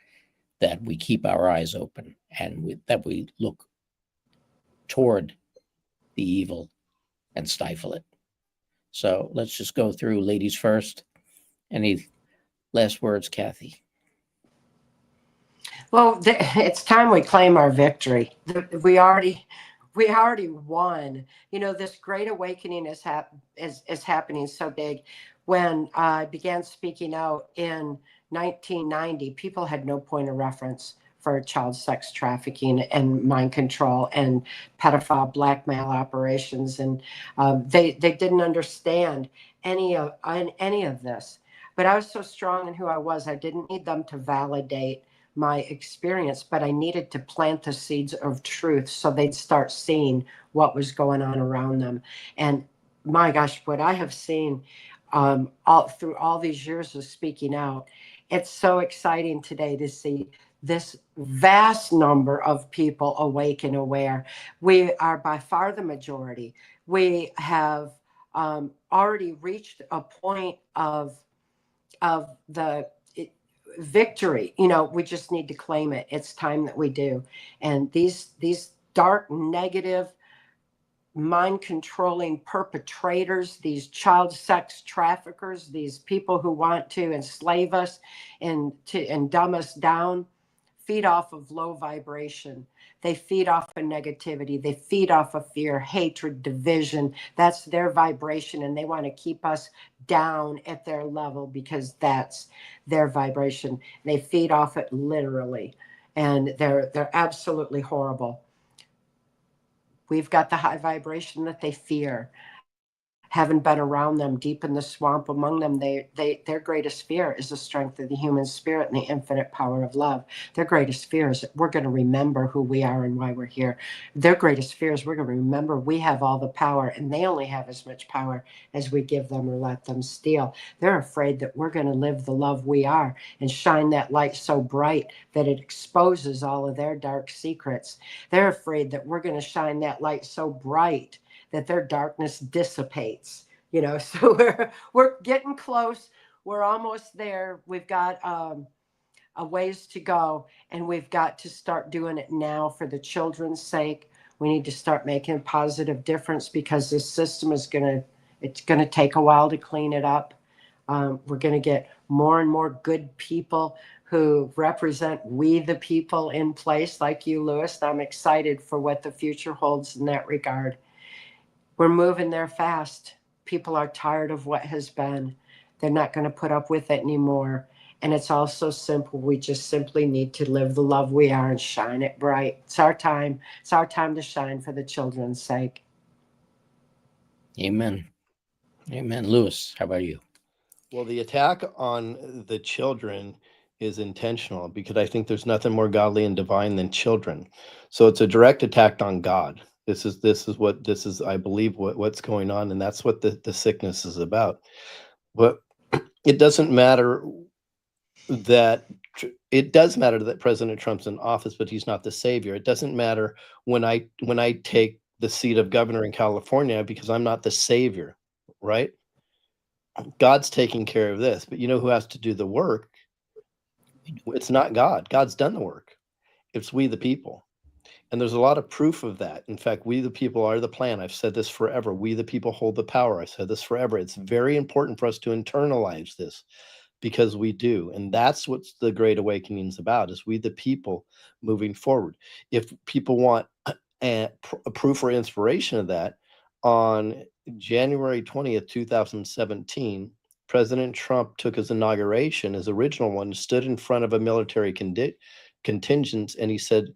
that we keep our eyes open and that we look toward the evil and stifle it. So let's just go through ladies first. Any last words, Cathy? Well, it's time we claim our victory. we already won. You know, this great awakening is happening so big. When I began speaking out in 1990, people had no point of reference for child sex trafficking and mind control and pedophile blackmail operations, and they didn't understand any of this. But I was so strong in who I was, I didn't need them to validate my experience, but I needed to plant the seeds of truth so they'd start seeing what was going on around them. And my gosh, what I have seen all through all these years of speaking out, it's so exciting today to see this vast number of people awake and aware. We are by far the majority. We have already reached a point of the victory. You know, we just need to claim it. It's time that we do. And these dark, negative, mind controlling perpetrators, these child sex traffickers, these people who want to enslave us and dumb us down, feed off of low vibration. They feed off of negativity. They feed off of fear, hatred, division. That's their vibration, and they want to keep us down at their level because that's their vibration. They feed off it literally, and they're absolutely horrible. We've got the high vibration that they fear. Having been around them, deep in the swamp among them, their greatest fear is the strength of the human spirit and the infinite power of love. Their greatest fear is that we're going to remember who we are and why we're here. Their greatest fear is we're going to remember we have all the power and they only have as much power as we give them or let them steal. They're afraid that we're going to live the love we are and shine that light so bright that it exposes all of their dark secrets. They're afraid that we're going to shine that light so bright that their darkness dissipates, you know. So we're getting close. We're almost there. We've got a ways to go, and we've got to start doing it now for the children's sake. We need to start making a positive difference because this system is it's gonna take a while to clean it up. We're gonna get more and more good people who represent we the people in place, like you, Lewis. I'm excited for what the future holds in that regard. We're moving there fast. People are tired of what has been. They're not going to put up with it anymore. And it's all so simple. We just simply need to live the love we are and shine it bright. It's our time. It's our time to shine for the children's sake. Amen. Amen. Lewis, how about you? Well, the attack on the children is intentional because I think there's nothing more godly and divine than children. So it's a direct attack on God. This is I believe what's going on, and that's what the sickness is about. But it doesn't matter that it does matter that President Trump's in office, but he's not the savior. It doesn't matter when I take the seat of governor in California because I'm not the savior, right? God's taking care of this, but you know who has to do the work? It's not God. God's done the work. It's we the people. And there's a lot of proof of that. In fact, we the people are the plan. I've said this forever. We the people hold the power. I've said this forever. It's very important for us to internalize this because we do. And that's what the Great Awakening is about, is we the people moving forward. If people want a proof or inspiration of that, on January 20th, 2017, President Trump took his inauguration, his original one, stood in front of a military contingent, and he said,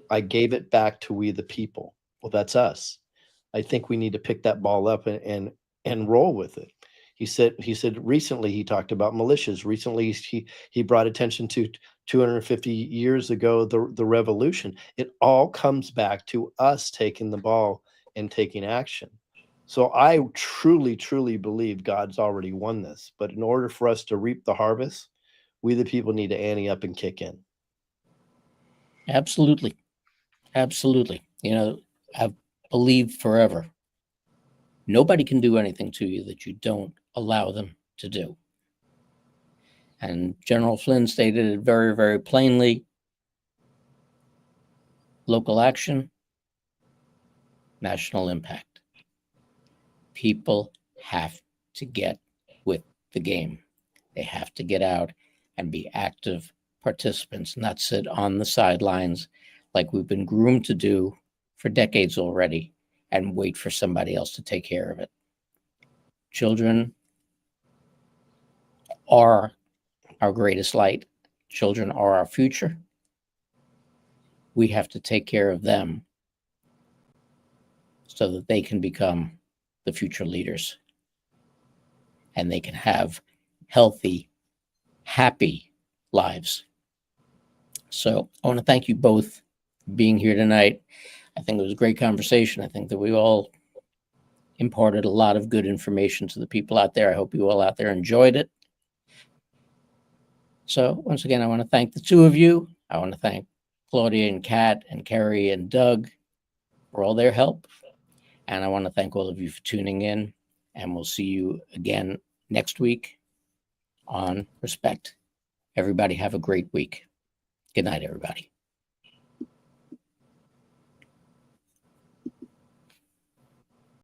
I gave it back to we the people. Well, that's us. I think we need to pick that ball up and roll with it. He said recently he talked about militias. Recently he brought attention to 250 years ago, the revolution. It all comes back to us taking the ball and taking action. So I truly, truly believe God's already won this. But in order for us to reap the harvest, we the people need to ante up and kick in. Absolutely. Absolutely. You know, I've believed forever. Nobody can do anything to you that you don't allow them to do. And General Flynn stated it very, very plainly. Local action, national impact. People have to get with the game. They have to get out and be active participants, not sit on the sidelines like we've been groomed to do for for decades already and wait for somebody else to take care of it. Children are our greatest light. Children are our future. We have to take care of them so that they can become the future leaders and they can have healthy, happy lives. So I want to thank you both for being here tonight. I think it was a great conversation. I think that we all imparted a lot of good information to the people out there. I hope you all out there enjoyed it. So once again, I want to thank the two of you. I want to thank Claudia and Kat and Kerry and Doug for all their help. And I want to thank all of you for tuning in. And we'll see you again next week on Respect. Everybody have a great week. Good night, everybody.